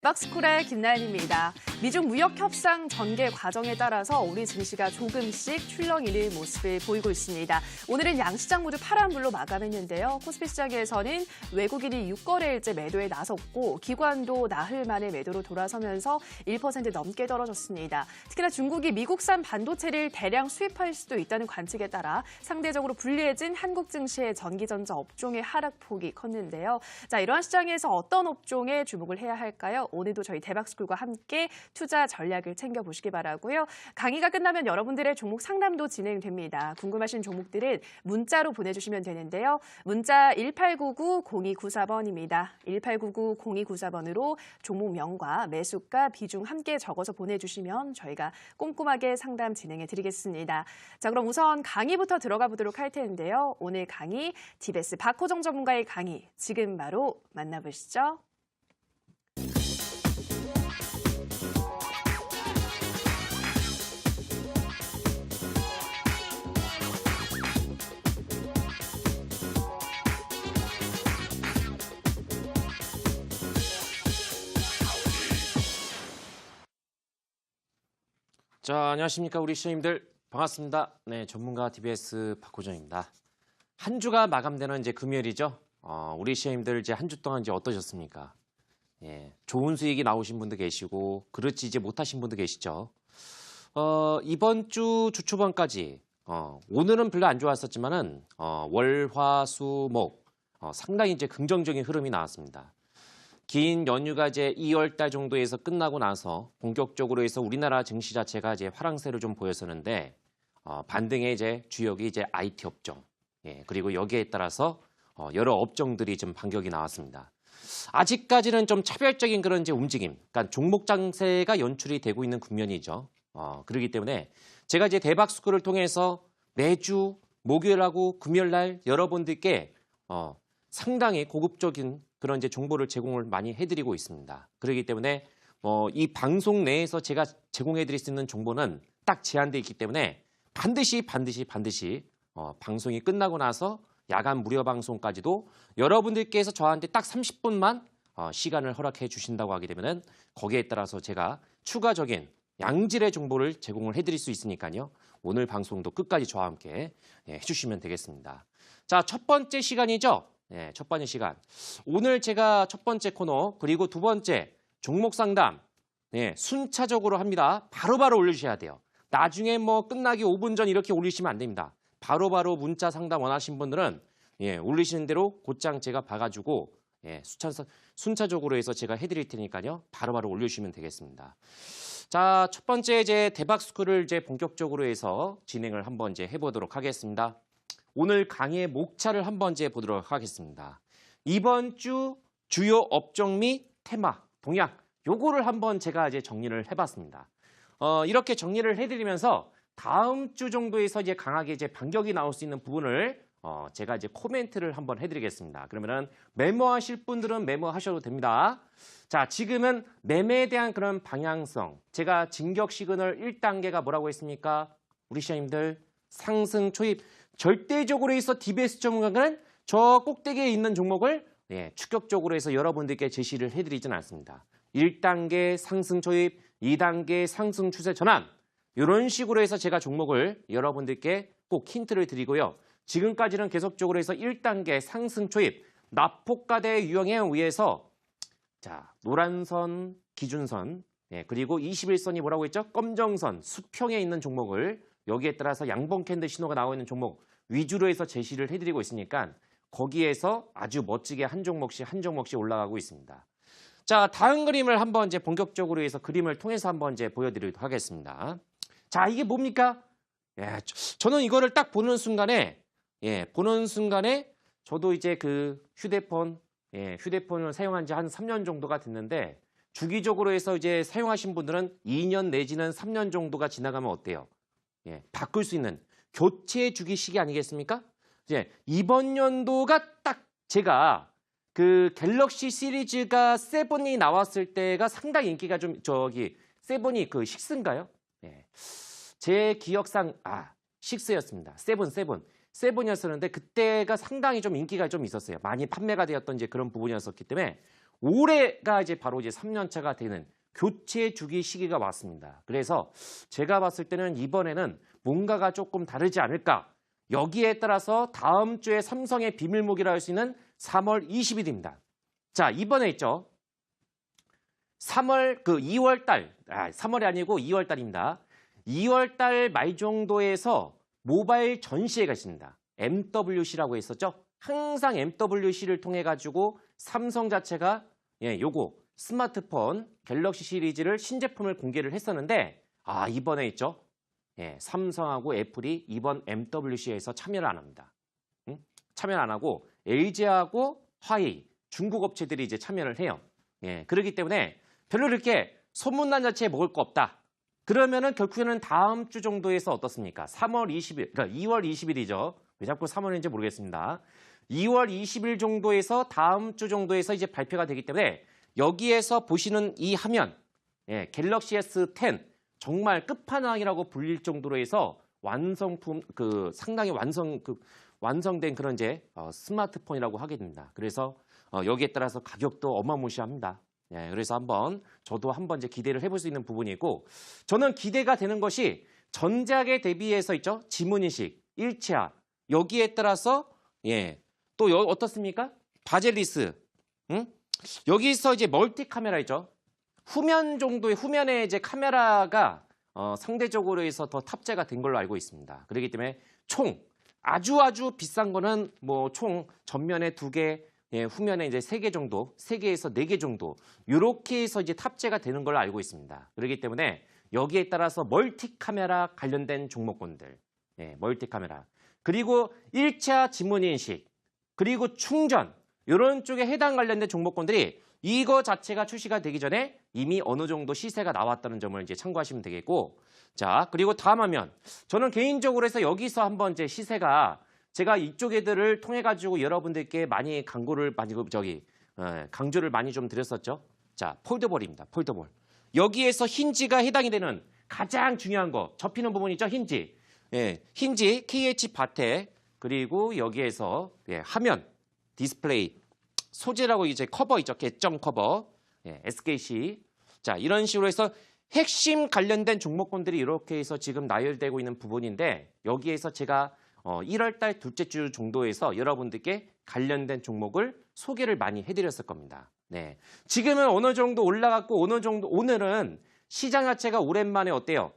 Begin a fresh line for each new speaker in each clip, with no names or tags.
박스쿨의 김나연입니다. 미중 무역 협상 전개 과정에 따라서 우리 증시가 조금씩 출렁이는 모습을 보이고 있습니다. 오늘은 양시장 모두 파란불로 마감했는데요. 코스피 시장에서는 외국인이 6거래일째 매도에 나섰고 기관도 나흘 만에 매도로 돌아서면서 1% 넘게 떨어졌습니다. 특히나 중국이 미국산 반도체를 대량 수입할 수도 있다는 관측에 따라 상대적으로 불리해진 한국 증시의 전기전자 업종의 하락폭이 컸는데요. 자, 이러한 시장에서 어떤 업종에 주목을 해야 할까요? 오늘도 저희 대박스쿨과 함께 투자 전략을 챙겨보시기 바라고요. 강의가 끝나면 여러분들의 종목 상담도 진행됩니다. 궁금하신 종목들은 문자로 보내주시면 되는데요. 문자 1899-0294번입니다. 1899-0294번으로 종목명과 매수가, 비중 함께 적어서 보내주시면 저희가 꼼꼼하게 상담 진행해드리겠습니다. 자, 그럼 우선 강의부터 들어가 보도록 할 텐데요. 오늘 강의 TBS 박호정 전문가의 강의 지금 바로 만나보시죠.
자, 안녕하십니까 우리 시청자님들 반갑습니다. 네, 전문가 TBS 박호정입니다. 한 주가 마감되는 이제 금요일이죠. 우리 시청자님들 이제 한 주 동안 이제 어떠셨습니까? 예, 좋은 수익이 나오신 분도 계시고 그렇지 이제 못하신 분도 계시죠. 이번 주 초반까지 오늘은 별로 안 좋았었지만은 월, 화, 수, 목 상당히 이제 긍정적인 흐름이 나왔습니다. 긴 연휴가 이제 2월 달 정도에서 끝나고 나서 본격적으로 해서 우리나라 증시 자체가 이제 화랑세를 좀 보였었는데 반등의 이제 주역이 이제 IT 업종, 예, 그리고 여기에 따라서 여러 업종들이 좀 반격이 나왔습니다. 아직까지는 좀 차별적인 그런 이제 움직임, 그러니까 종목 장세가 연출이 되고 있는 국면이죠. 그렇기 때문에 제가 이제 대박스쿨을 통해서 매주 목요일하고 금요일 날 여러분들께 상당히 고급적인 그런 이제 정보를 제공을 많이 해드리고 있습니다. 그렇기 때문에 이 방송 내에서 제가 제공해드릴 수 있는 정보는 딱 제한되어 있기 때문에 반드시 방송이 끝나고 나서 야간 무료 방송까지도 여러분들께서 저한테 딱 30분만 시간을 허락해 주신다고 하게 되면은 거기에 따라서 제가 추가적인 양질의 정보를 제공을 해드릴 수 있으니까요. 오늘 방송도 끝까지 저와 함께 해주시면 되겠습니다. 자, 첫 번째 시간이죠. 네, 첫 번째 시간. 오늘 제가 첫 번째 코너 그리고 두 번째 종목 상담 순차적으로 합니다. 바로바로 올려주셔야 돼요. 나중에 뭐 끝나기 5분 전 이렇게 올리시면 안 됩니다. 바로바로 문자 상담 원하신 분들은 올리시는 대로 곧장 제가 봐가지고 순차적으로 해서 제가 해드릴 테니까요. 바로바로 올려주시면 되겠습니다. 자, 첫 번째 이제 대박스쿨을 이제 본격적으로 해서 진행을 한번 이제 해보도록 하겠습니다. 오늘 강의의 목차를 한번 이제 보도록 하겠습니다. 이번 주 주요 업종 및 테마, 동향, 요거를 한번 제가 이제 정리를 해봤습니다. 이렇게 정리를 해드리면서 다음 주 정도에서 이제 강하게 이제 반격이 나올 수 있는 부분을 제가 이제 코멘트를 한번 해드리겠습니다. 그러면은 메모하실 분들은 메모하셔도 됩니다. 자, 지금은 매매에 대한 그런 방향성. 제가 진격 시그널 1단계가 뭐라고 했습니까? 우리 시청자님들 상승 초입. 절대적으로 해서 TBS 전문가는 저 꼭대기에 있는 종목을 추격적으로 해서 여러분들께 제시를 해드리진 않습니다. 1단계 상승 초입, 2단계 상승 추세 전환. 이런 식으로 해서 제가 종목을 여러분들께 꼭 힌트를 드리고요. 지금까지는 계속적으로 해서 1단계 상승 초입, 납폭과대 유형에 의해서 자, 노란선, 기준선, 그리고 21선이 뭐라고 했죠? 검정선, 수평에 있는 종목을 여기에 따라서 양봉 캔들 신호가 나오고 있는 종목 위주로 해서 제시를 해드리고 있으니까 거기에서 아주 멋지게 한 종목씩 올라가고 있습니다. 자, 다음 그림을 한번 이제 본격적으로 해서 그림을 통해서 한번 이제 보여드리도록 하겠습니다. 자, 이게 뭡니까? 저는 이거를 딱 보는 순간에 저도 이제 그 휴대폰을 사용한 지 한 3년 정도가 됐는데 주기적으로 해서 이제 사용하신 분들은 2년 내지는 3년 정도가 지나가면 어때요? 바꿀 수 있는 교체 주기 시기 아니겠습니까? 이번 연도가 딱 제가 그 갤럭시 시리즈가 7이 나왔을 때가 상당히 인기가 좀 7이 그 6인가요? 제 기억상 6였습니다. 7이었었는데 그때가 상당히 좀 인기가 좀 있었어요. 많이 판매가 되었던 이제 그런 부분이었었기 때문에 올해가 이제 바로 이제 3년차가 되는 교체 주기 시기가 왔습니다. 그래서 제가 봤을 때는 이번에는 뭔가가 조금 다르지 않을까. 여기에 따라서 다음 주에 삼성의 비밀무기라 할 수 있는 3월 20일입니다. 자, 이번에 있죠. 2월 달, 3월이 아니고 2월 달입니다. 2월 달 말 정도에서 모바일 전시회가 있습니다. MWC라고 했었죠. 항상 MWC를 통해 가지고 삼성 자체가 요거 스마트폰 갤럭시 시리즈를 신제품을 공개를 했었는데 이번에 있죠. 삼성하고 애플이 이번 MWC에서 참여를 안 합니다. 참여를 안 하고 LG하고 화웨이 중국 업체들이 이제 참여를 해요. 그렇기 때문에 별로 이렇게 소문난 자체에 먹을 거 없다. 그러면은 결국에는 다음 주 정도에서 어떻습니까? 3월 20일, 그러니까 2월 20일이죠. 왜 자꾸 3월인지 모르겠습니다. 2월 20일 정도에서 다음 주 정도에서 이제 발표가 되기 때문에 여기에서 보시는 이 화면, 갤럭시 S10 정말 끝판왕이라고 불릴 정도로 해서 완성품, 상당히 완성된 그런 이제 스마트폰이라고 하게 됩니다. 그래서 여기에 따라서 가격도 어마무시합니다. 그래서 저도 한번 이제 기대를 해볼 수 있는 부분이고, 저는 기대가 되는 것이 전작에 대비해서 있죠. 지문인식, 일체화 여기에 따라서 또 어떻습니까? 바젤리스, 여기서 이제 멀티 카메라 있죠. 후면에 이제 카메라가 상대적으로 해서 더 탑재가 된 걸로 알고 있습니다. 그렇기 때문에 총 아주 비싼 거는 뭐 총 전면에 2개, 후면에 이제 3개 정도, 3개에서 4개 정도 이렇게 해서 이제 탑재가 되는 걸로 알고 있습니다. 그렇기 때문에 여기에 따라서 멀티 카메라 관련된 종목군들, 멀티 카메라, 그리고 1차 지문 인식, 그리고 충전 이런 쪽에 해당 관련된 종목군들이 이거 자체가 출시가 되기 전에 이미 어느 정도 시세가 나왔다는 점을 이제 참고하시면 되겠고, 자, 그리고 다음 화면. 저는 개인적으로 해서 여기서 한번 이제 시세가 제가 이쪽 애들을 통해 가지고 여러분들께 많이 강조를 많이 좀 드렸었죠. 자, 폴더볼입니다. 폴더볼. 여기에서 힌지가 해당이 되는 가장 중요한 거, 접히는 부분이죠. 힌지. 힌지, KH 바텍, 그리고 여기에서 화면, 디스플레이, 소재라고 이제 커버 있죠. 개점 커버, SKC. 자, 이런 식으로 해서 핵심 관련된 종목군들이 이렇게 해서 지금 나열되고 있는 부분인데, 여기에서 제가 1월 달 둘째 주 정도에서 여러분들께 관련된 종목을 소개를 많이 해드렸을 겁니다. 지금은 어느 정도 올라갔고 오늘은 시장 자체가 오랜만에 어때요?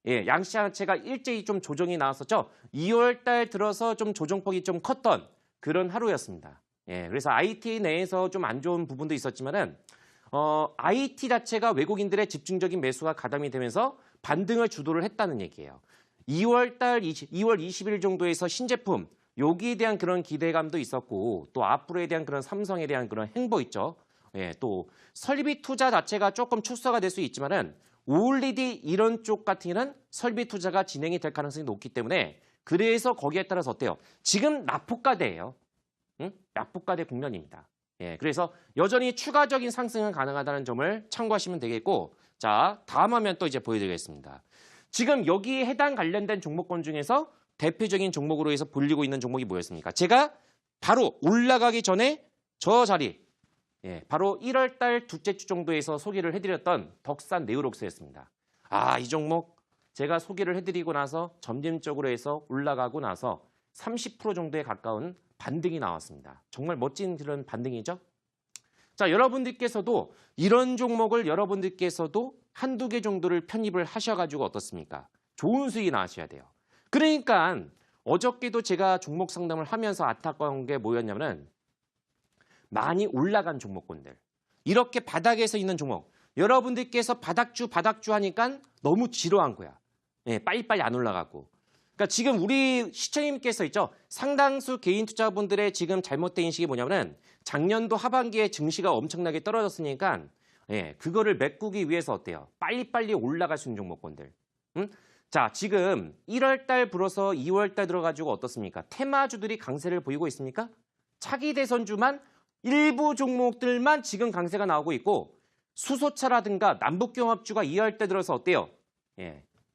양시장 자체가 일제히 좀 조정이 나왔었죠. 2월 달 들어서 좀 조정폭이 좀 컸던 그런 하루였습니다. 그래서 IT 내에서 좀 안 좋은 부분도 있었지만은 IT 자체가 외국인들의 집중적인 매수가 가담이 되면서 반등을 주도를 했다는 얘기예요. 2월 20일 정도에서 신제품 여기에 대한 그런 기대감도 있었고, 또 앞으로에 대한 그런 삼성에 대한 그런 행보 있죠. 또 설비 투자 자체가 조금 축소가 될 수 있지만은 OLED 이런 쪽 같은 경우는 설비 투자가 진행이 될 가능성이 높기 때문에, 그래서 거기에 따라서 어때요? 지금 낙폭과대예요. 낙폭과대 국면입니다. 그래서 여전히 추가적인 상승은 가능하다는 점을 참고하시면 되겠고, 자, 다음 화면 또 이제 보여드리겠습니다. 지금 여기에 해당 관련된 종목군 중에서 대표적인 종목으로 해서 불리고 있는 종목이 뭐였습니까? 제가 바로 올라가기 전에 저 자리, 바로 1월 달 둘째 주 정도에서 소개를 해드렸던 덕산 네오록스였습니다. 이 종목 제가 소개를 해드리고 나서 점진적으로 해서 올라가고 나서 30% 정도에 가까운 반등이 나왔습니다. 정말 멋진 그런 반등이죠. 자, 여러분들께서도 이런 종목을 여러분들께서도 한두 개 정도를 편입을 하셔가지고 어떻습니까? 좋은 수익이 나셔야 돼요. 그러니까 어저께도 제가 종목 상담을 하면서 안타까운 게 뭐였냐면은, 많이 올라간 종목군들, 이렇게 바닥에서 있는 종목, 여러분들께서 바닥주 하니까 너무 지루한 거야. 빨리빨리 안 올라가고. 그러니까 지금 우리 시청님께서 있죠. 상당수 개인 투자분들의 지금 잘못된 인식이 뭐냐면은, 작년도 하반기에 증시가 엄청나게 떨어졌으니까 그거를 메꾸기 위해서 어때요? 빨리빨리 올라갈 수 있는 종목군들. 자, 지금 1월 달 불어서 2월 달 들어가지고 어떻습니까? 테마주들이 강세를 보이고 있습니까? 차기 대선주만 일부 종목들만 지금 강세가 나오고 있고, 수소차라든가 남북경합주가 2월 때 들어서 어때요?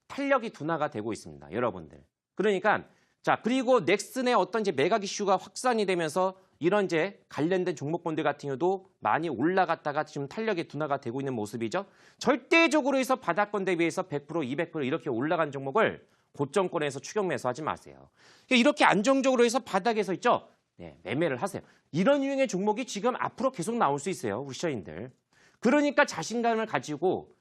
탄력이 둔화가 되고 있습니다. 여러분들. 그러니까 자, 그리고 넥슨의 어떤 이제 매각 이슈가 확산이 되면서 이런 이제 관련된 종목군들 같은 경우도 많이 올라갔다가 지금 탄력의 둔화가 되고 있는 모습이죠. 절대적으로 해서 바닥권 대비해서 100%, 200% 이렇게 올라간 종목을 고점권에서 추격 매수하지 마세요. 이렇게 안정적으로 해서 바닥에서 있죠. 네, 매매를 하세요. 이런 유형의 종목이 지금 앞으로 계속 나올 수 있어요. 우리 시청자님들. 그러니까 자신감을 가지고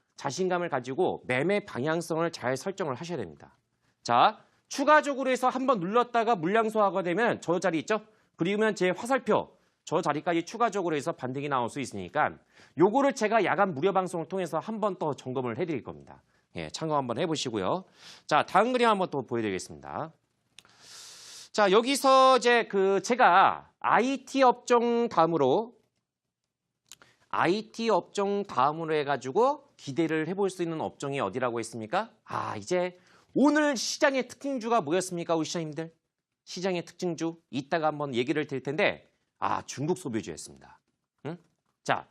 매매 방향성을 잘 설정을 하셔야 됩니다. 자, 추가적으로 해서 한번 눌렀다가 물량 소화가 되면 저 자리 있죠? 그리고면 제 화살표 저 자리까지 추가적으로 해서 반등이 나올 수 있으니까 요거를 제가 야간 무료 방송을 통해서 한 번 더 점검을 해드릴 겁니다. 예, 참고 한번 해보시고요. 자, 다음 그림 한번 또 보여드리겠습니다. 자, 여기서 이제 제가 IT 업종 다음으로 해가지고 기대를 해볼 수 있는 업종이 어디라고 했습니까? 이제 오늘 시장의 특징주가 뭐였습니까, 우리 시장님들? 시장의 특징주 이따가 한번 얘기를 드릴 텐데 중국 소비주였습니다. 응? 자,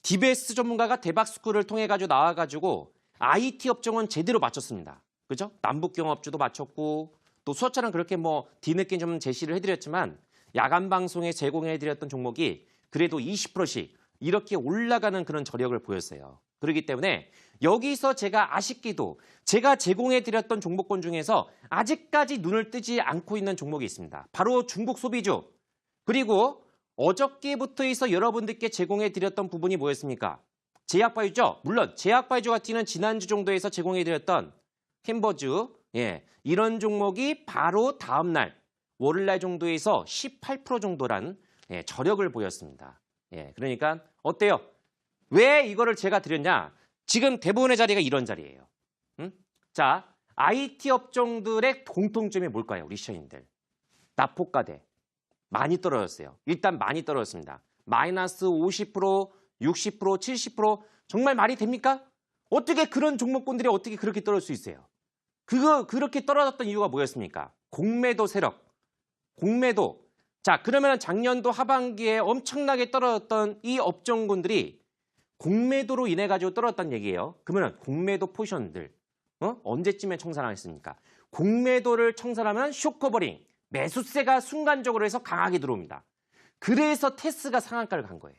DBS 전문가가 대박스쿨을 통해 가지고 나와가지고 IT 업종은 제대로 맞췄습니다. 그죠? 남북경업주도 맞췄고 또 수업처럼 그렇게 뒤늦게 좀 제시를 해드렸지만 야간 방송에 제공해드렸던 종목이 그래도 20%씩 이렇게 올라가는 그런 저력을 보였어요. 그렇기 때문에 여기서 제가 아쉽게도 제가 제공해드렸던 종목군 중에서 아직까지 눈을 뜨지 않고 있는 종목이 있습니다. 바로 중국 소비주. 그리고 어저께부터 해서 여러분들께 제공해드렸던 부분이 뭐였습니까? 제약바이오죠. 물론 제약바이오 같은 경우는 지난주 정도에서 제공해드렸던 햄버즈 이런 종목이 바로 다음날 월요일날 정도에서 18% 정도란 저력을 보였습니다. 그러니까 어때요? 왜 이거를 제가 드렸냐? 지금 대부분의 자리가 이런 자리예요. 자, IT 업종들의 공통점이 뭘까요? 우리 시청자님들. 납폭과대. 많이 떨어졌어요. 일단 많이 떨어졌습니다. 마이너스 50%, 60%, 70% 정말 말이 됩니까? 어떻게 그런 종목군들이 어떻게 그렇게 떨어질 수 있어요? 그렇게 떨어졌던 이유가 뭐였습니까? 공매도 세력. 공매도. 자, 그러면 작년도 하반기에 엄청나게 떨어졌던 이 업종군들이 공매도로 인해 가지고 떨어졌다는 얘기예요. 그러면 공매도 포지션들 언제쯤에 청산하겠습니까? 공매도를 청산하면 쇼커버링, 매수세가 순간적으로 해서 강하게 들어옵니다. 그래서 테스가 상한가를 간 거예요.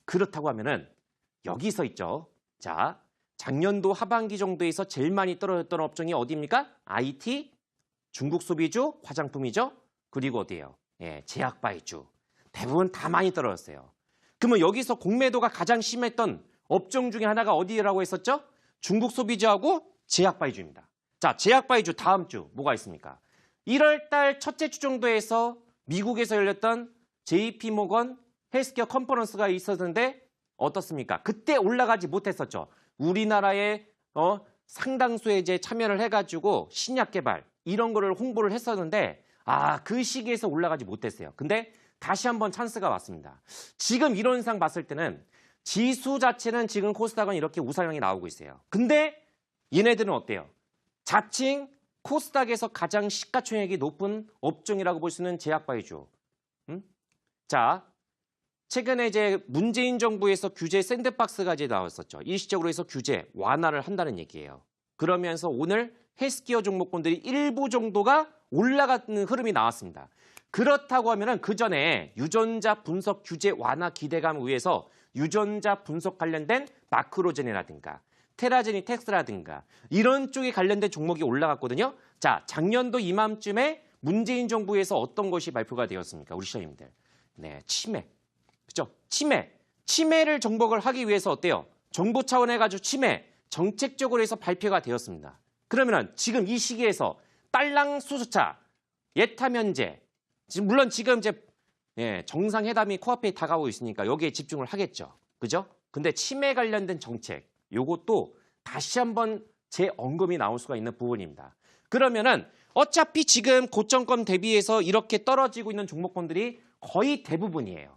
그렇다고 하면은 여기서 있죠. 자, 작년도 하반기 정도에서 제일 많이 떨어졌던 업종이 어디입니까? IT, 중국 소비주, 화장품이죠. 그리고 어디예요? 제약바이주. 대부분 다 많이 떨어졌어요. 그러면 여기서 공매도가 가장 심했던 업종 중에 하나가 어디라고 했었죠? 중국 소비주하고 제약바이주입니다. 자, 제약바이주 다음 주 뭐가 있습니까? 1월 달 첫째 주 정도에서 미국에서 열렸던 JP모건 헬스케어 컨퍼런스가 있었는데 어떻습니까? 그때 올라가지 못했었죠. 우리나라의 상당수의 이제 참여를 해가지고 신약 개발 이런 거를 홍보를 했었는데 그 시기에서 올라가지 못했어요. 근데 다시 한번 찬스가 왔습니다. 지금 이런 상 봤을 때는 지수 자체는 지금 코스닥은 이렇게 우상향이 나오고 있어요. 근데 얘네들은 어때요? 자칭 코스닥에서 가장 시가총액이 높은 업종이라고 볼 수 있는 제약바이주. 자, 최근에 이제 문재인 정부에서 규제 샌드박스가 이제 나왔었죠. 일시적으로 해서 규제 완화를 한다는 얘기예요. 그러면서 오늘 헬스케어 종목군들이 일부 정도가 올라가는 흐름이 나왔습니다. 그렇다고 하면은 그 전에 유전자 분석 규제 완화 기대감 위에서 유전자 분석 관련된 마크로젠이라든가 테라제니텍스라든가 이런 쪽에 관련된 종목이 올라갔거든요. 자, 작년도 이맘쯤에 문재인 정부에서 어떤 것이 발표가 되었습니까? 우리 시청자님들. 치매. 그죠? 치매를 정복을 하기 위해서 어때요? 정부 차원에 가지고 치매 정책적으로 해서 발표가 되었습니다. 그러면은 지금 이 시기에서 딸랑 수소차, 예타 면제, 물론 지금 이제 정상회담이 코앞에 다가오고 있으니까 여기에 집중을 하겠죠. 그죠? 근데 치매 관련된 정책, 요것도 다시 한번 재언급이 나올 수가 있는 부분입니다. 그러면은 어차피 지금 고점권 대비해서 이렇게 떨어지고 있는 종목군들이 거의 대부분이에요.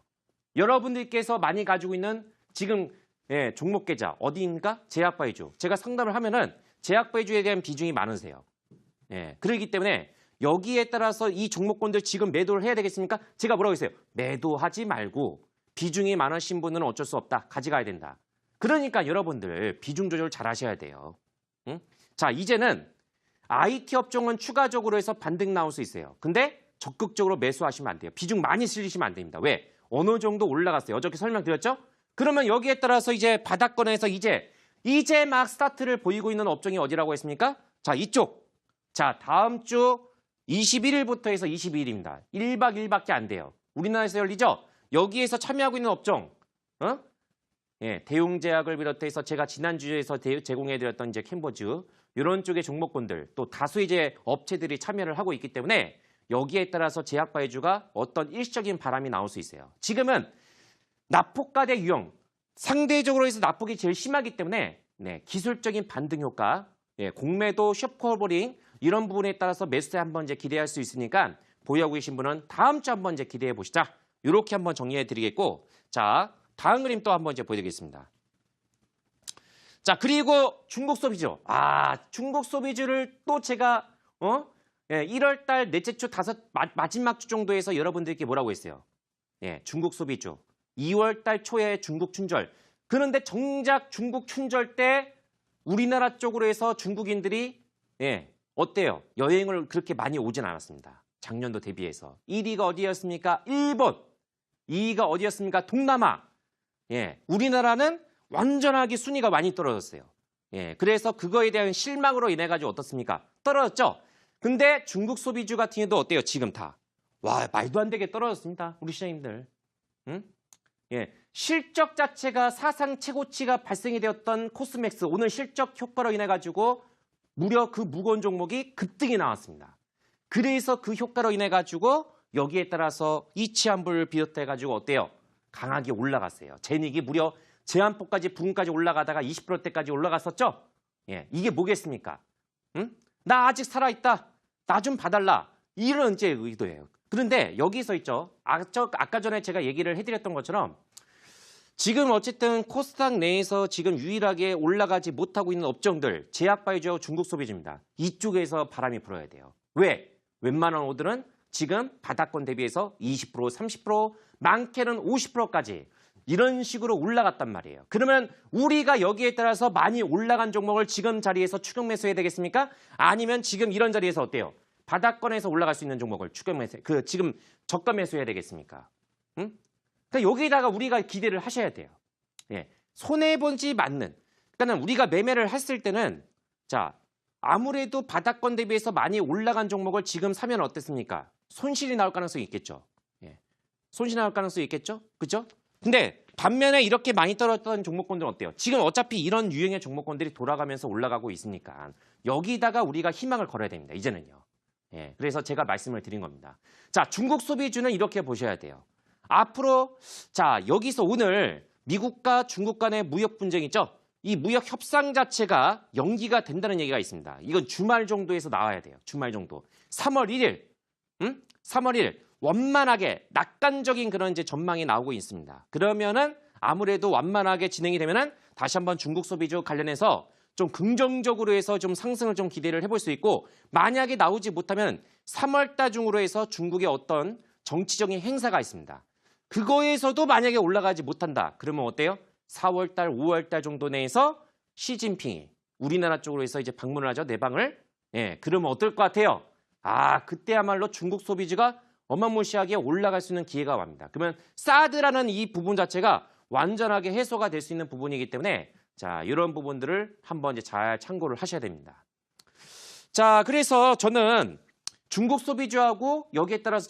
여러분들께서 많이 가지고 있는 지금 종목 계좌 어디입니까? 제약바이주. 제가 상담을 하면은 제약바이주에 대한 비중이 많으세요. 그렇기 때문에 여기에 따라서 이 종목군들 지금 매도를 해야 되겠습니까? 제가 뭐라고 했어요? 매도하지 말고 비중이 많으신 분은 어쩔 수 없다. 가져가야 된다. 그러니까 여러분들 비중 조절 잘 하셔야 돼요. 자, 이제는 IT 업종은 추가적으로 해서 반등 나올 수 있어요. 근데 적극적으로 매수하시면 안 돼요. 비중 많이 실리시면 안 됩니다. 왜? 어느 정도 올라갔어요. 어저께 설명드렸죠? 그러면 여기에 따라서 이제 바닥권에서 이제 막 스타트를 보이고 있는 업종이 어디라고 했습니까? 자, 이쪽. 자, 다음 주 21일부터 해서 22일입니다. 1박 2일밖에 안 돼요. 우리나라에서 열리죠? 여기에서 참여하고 있는 업종. 예, 대웅제약을 비롯해서 제가 지난주에서 제공해드렸던 이제 캠보즈 이런 쪽의 종목군들 또 다수 이제 업체들이 참여를 하고 있기 때문에 여기에 따라서 제약바이주가 어떤 일시적인 바람이 나올 수 있어요. 지금은 납폭과대 유형 상대적으로 해서 납폭이 제일 심하기 때문에 네, 기술적인 반등 효과, 예, 공매도 숏커버링 이런 부분에 따라서 매수세 한번 이제 기대할 수 있으니까 보유하고 계신 분은 다음 주 한번 이제 기대해 보시자. 이렇게 한번 정리해 드리겠고, 자 다음 그림 또 한번 이제 보여드리겠습니다. 자 그리고 중국 소비주, 중국 소비주를 또 제가 예, 1월달 넷째 주 마지막 주 정도에서 여러분들께 뭐라고 했어요? 예, 중국 소비주. 2월달 초에 중국 춘절. 그런데 정작 중국 춘절 때 우리나라 쪽으로 해서 중국인들이 예, 어때요? 여행을 그렇게 많이 오진 않았습니다. 작년도 대비해서. 1위가 어디였습니까? 일본. 2위가 어디였습니까? 동남아. 예, 우리나라는 완전하게 순위가 많이 떨어졌어요. 예, 그래서 그거에 대한 실망으로 인해 가지고 어떻습니까? 떨어졌죠? 근데 중국 소비주 같은 경우도 어때요? 지금 다. 와, 말도 안 되게 떨어졌습니다. 우리 시장님들. 응? 예, 실적 자체가 사상 최고치가 발생이 되었던 코스맥스 오늘 실적 효과로 인해 가지고 무려 그 무거운 종목이 급등이 나왔습니다. 그래서 그 효과로 인해 가지고 여기에 따라서 이치환불 비롯해 가지고 어때요? 강하게 올라갔어요. 제닉이 무려 제한폭까지 부근까지 올라가다가 20%대까지 올라갔었죠? 예, 이게 뭐겠습니까? 응? 나 아직 살아있다. 나 좀 봐달라. 이런 이제 의도예요. 그런데 여기서 있죠. 아까 전에 제가 얘기를 해드렸던 것처럼 지금 어쨌든 코스닥 내에서 지금 유일하게 올라가지 못하고 있는 업종들 제약바이오주하고 중국 소비주입니다. 이쪽에서 바람이 불어야 돼요. 왜? 웬만한 오들은 지금 바닥권 대비해서 20%, 30%, 많게는 50%까지 이런 식으로 올라갔단 말이에요. 그러면 우리가 여기에 따라서 많이 올라간 종목을 지금 자리에서 추격 매수해야 되겠습니까? 아니면 지금 이런 자리에서 어때요? 바닥권에서 올라갈 수 있는 종목을 추격 매수, 지금 저가 매수해야 되겠습니까? 응? 그러니까 여기다가 우리가 기대를 하셔야 돼요. 예, 손해본지 맞는. 그러니까 우리가 매매를 했을 때는 자 아무래도 바닥권 대비해서 많이 올라간 종목을 지금 사면 어땠습니까? 손실이 나올 가능성이 있겠죠. 예, 손실이 나올 가능성이 있겠죠. 그죠? 근데 반면에 이렇게 많이 떨어졌던 종목군들은 어때요? 지금 어차피 이런 유형의 종목군들이 돌아가면서 올라가고 있으니까 여기다가 우리가 희망을 걸어야 됩니다. 이제는요. 예, 그래서 제가 말씀을 드린 겁니다. 자, 중국 소비주는 이렇게 보셔야 돼요. 앞으로 자 여기서 오늘 미국과 중국 간의 무역 분쟁 있죠? 이 무역 협상 자체가 연기가 된다는 얘기가 있습니다. 이건 주말 정도에서 나와야 돼요. 주말 정도. 3월 1일. 3월 1일. 완만하게 낙관적인 그런 이제 전망이 나오고 있습니다. 그러면은 아무래도 완만하게 진행이 되면은 다시 한번 중국 소비주 관련해서 좀 긍정적으로 해서 좀 상승을 좀 기대를 해볼 수 있고 만약에 나오지 못하면 3월 달 중으로 해서 중국의 어떤 정치적인 행사가 있습니다. 그거에서도 만약에 올라가지 못한다. 그러면 어때요? 4월 달, 5월 달 정도 내에서 시진핑이 우리나라 쪽으로 해서 이제 방문을 하죠. 내방을. 예, 그러면 어떨 것 같아요? 그때야말로 중국 소비주가 어마무시하게 올라갈 수 있는 기회가 옵니다. 그러면 사드라는 이 부분 자체가 완전하게 해소가 될 수 있는 부분이기 때문에 자, 이런 부분들을 한번 이제 잘 참고를 하셔야 됩니다. 자, 그래서 저는 중국 소비주하고 여기에 따라서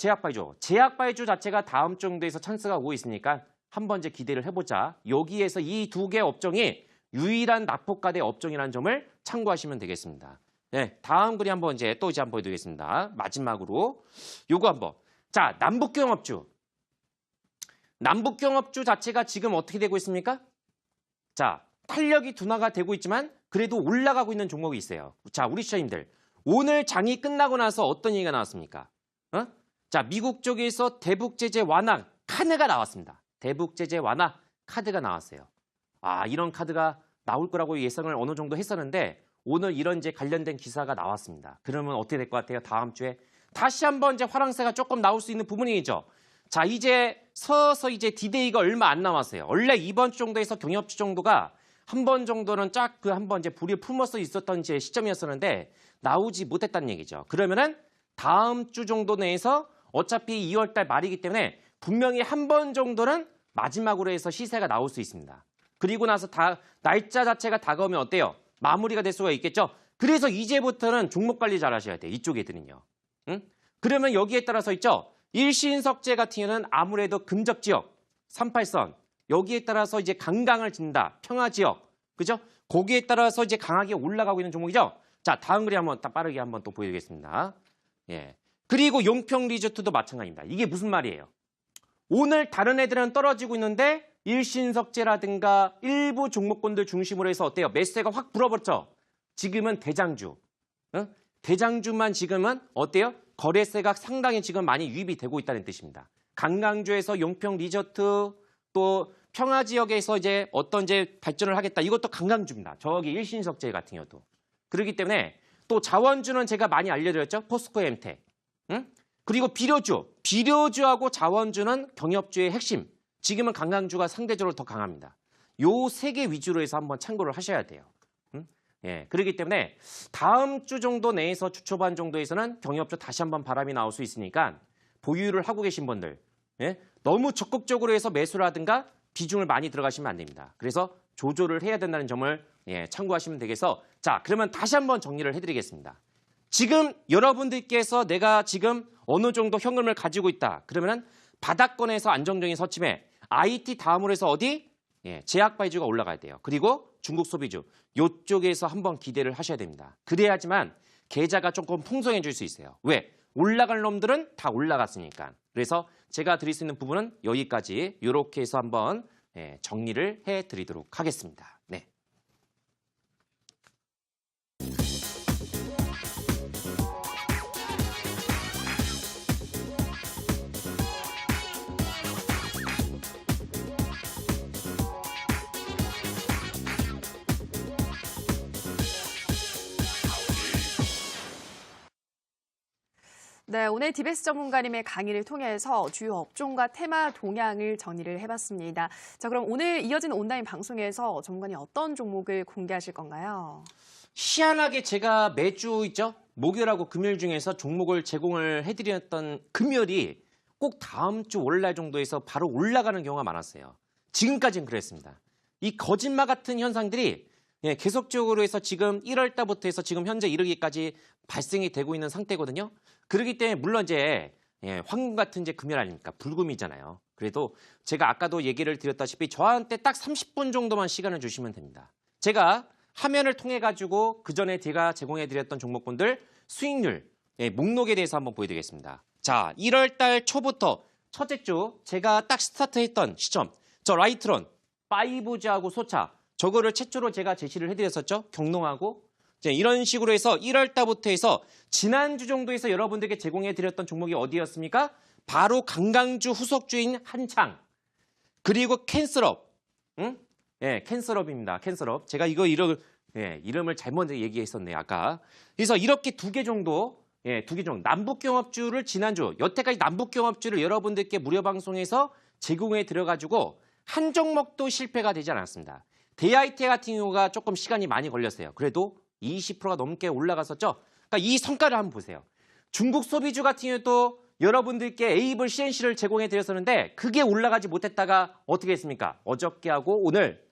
제약바이주 자체가 다음 정도에서 찬스가 오고 있으니까 한번 이제 기대를 해보자. 여기에서 이 두 개 업종이 유일한 낙폭과대 업종이라는 점을 참고하시면 되겠습니다. 네, 다음 그림 한번 이제 한번 보여드리겠습니다. 마지막으로 요거 한번. 자, 남북경업주. 남북경업주 자체가 지금 어떻게 되고 있습니까? 자, 탄력이 둔화가 되고 있지만 그래도 올라가고 있는 종목이 있어요. 자, 우리 시청자님들. 오늘 장이 끝나고 나서 어떤 얘기가 나왔습니까? 자, 미국 쪽에서 대북 제재 완화 카드가 나왔습니다. 대북 제재 완화 카드가 나왔어요. 이런 카드가 나올 거라고 예상을 어느 정도 했었는데 오늘 이런 이제 관련된 기사가 나왔습니다. 그러면 어떻게 될 것 같아요? 다음 주에 다시 한번 이제 화랑세가 조금 나올 수 있는 부분이죠. 자, 이제 서서 이제 디데이가 얼마 안 남았어요. 원래 이번 주 정도에서 경협주 정도가 한 번 정도는 쫙 한 번 이제 불이 품어서 있었던 이제 시점이었었는데 나오지 못했다는 얘기죠. 그러면은 다음 주 정도 내에서 어차피 2월 달 말이기 때문에 분명히 한 번 정도는 마지막으로 해서 시세가 나올 수 있습니다. 그리고 나서 날짜 자체가 다가오면 어때요? 마무리가 될 수가 있겠죠? 그래서 이제부터는 종목 관리 잘 하셔야 돼요. 이쪽 애들은요. 응? 그러면 여기에 따라서 있죠? 일신석재 같은 경우는 아무래도 금접 지역, 38선. 여기에 따라서 이제 강강을 진다. 평화 지역. 그죠? 거기에 따라서 이제 강하게 올라가고 있는 종목이죠? 자, 다음 그림 한번 딱 빠르게 한번 또 보여드리겠습니다. 예. 그리고 용평 리조트도 마찬가지입니다. 이게 무슨 말이에요? 오늘 다른 애들은 떨어지고 있는데 일신석재라든가 일부 종목군들 중심으로 해서 어때요? 매수세가 확 불어버렸죠? 지금은 대장주. 응? 대장주만 지금은 어때요? 거래세가 상당히 지금 많이 유입이 되고 있다는 뜻입니다. 관광주에서 용평 리조트 또 평화 지역에서 이제 어떤 이제 발전을 하겠다. 이것도 관광주입니다. 저기 일신석재 같은 경우도. 그렇기 때문에 또 자원주는 제가 많이 알려드렸죠. 포스코 엠텍. 응? 그리고 비료주하고 자원주는 경협주의 핵심. 지금은 관광주가 상대적으로 더 강합니다. 요 세 개 위주로 해서 한번 참고를 하셔야 돼요. 예, 그렇기 때문에 다음 주 정도 내에서 주 초반 정도에서는 경협주 다시 한번 바람이 나올 수 있으니까 보유를 하고 계신 분들 예, 너무 적극적으로 해서 매수라든가 비중을 많이 들어가시면 안 됩니다. 그래서 조절을 해야 된다는 점을 예, 참고하시면 되겠어. 자, 그러면 다시 한번 정리를 해드리겠습니다. 지금 여러분들께서 내가 지금 어느 정도 현금을 가지고 있다. 그러면은 바닥권에서 안정적인 서침에 IT 다음으로 해서 어디? 예, 제약바이주가 올라가야 돼요. 그리고 중국 소비주 이쪽에서 한번 기대를 하셔야 됩니다. 그래야지만 계좌가 조금 풍성해질 수 있어요. 왜? 올라갈 놈들은 다 올라갔으니까. 그래서 제가 드릴 수 있는 부분은 여기까지 이렇게 해서 한번 예, 정리를 해드리도록 하겠습니다. 네.
네, 오늘 디베스 전문가님의 강의를 통해서 주요 업종과 테마 동향을 정리를 해봤습니다. 자, 그럼 오늘 이어지는 온라인 방송에서 전문가님 어떤 종목을 공개하실 건가요?
희한하게 제가 매주 있죠? 목요일하고 금요일 중에서 종목을 제공을 해드렸던 금요일이 꼭 다음 주 월요일 정도에서 바로 올라가는 경우가 많았어요. 지금까지는 그랬습니다. 이 거짓말 같은 현상들이 예, 계속적으로 해서 지금 1월 달부터 해서 지금 현재 이르기까지 발생이 되고 있는 상태거든요. 그렇기 때문에 물론 이제 예, 황금 같은 이제 금요일 아닙니까? 불금이잖아요. 그래도 제가 아까도 얘기를 드렸다시피 저한테 딱 30분 정도만 시간을 주시면 됩니다. 제가 화면을 통해 가지고 그 전에 제가 제공해 드렸던 종목분들 수익률 예, 목록에 대해서 한번 보여드리겠습니다. 자, 1월 달 초부터 첫째 주 제가 딱 스타트했던 시점 저 라이트론, 파이브즈하고 소차 저거를 최초로 제가 제시를 해드렸었죠. 경농하고 이런 식으로 해서 1월 달부터 해서 지난주 정도에서 여러분들께 제공해드렸던 종목이 어디였습니까? 바로 관광주 후속주인 한창 그리고 캔슬업 응? 예, 캔슬업입니다. 캔슬업 제가 이거 예, 이름을 잘못 얘기했었네요. 아까 그래서 이렇게 두 개 정도 예, 두 개 정도 남북경합주를 지난주 여태까지 남북경합주를 여러분들께 무료 방송에서 제공해 드려가지고 한 종목도 실패가 되지 않았습니다. 데이아이티 같은 경우가 조금 시간이 많이 걸렸어요. 그래도 20%가 넘게 올라갔었죠. 그러니까 이 성과를 한번 보세요. 중국 소비주 같은 경우도 여러분들께 에이블 CNC를 제공해 드렸었는데 그게 올라가지 못했다가 어떻게 했습니까? 어저께 하고 오늘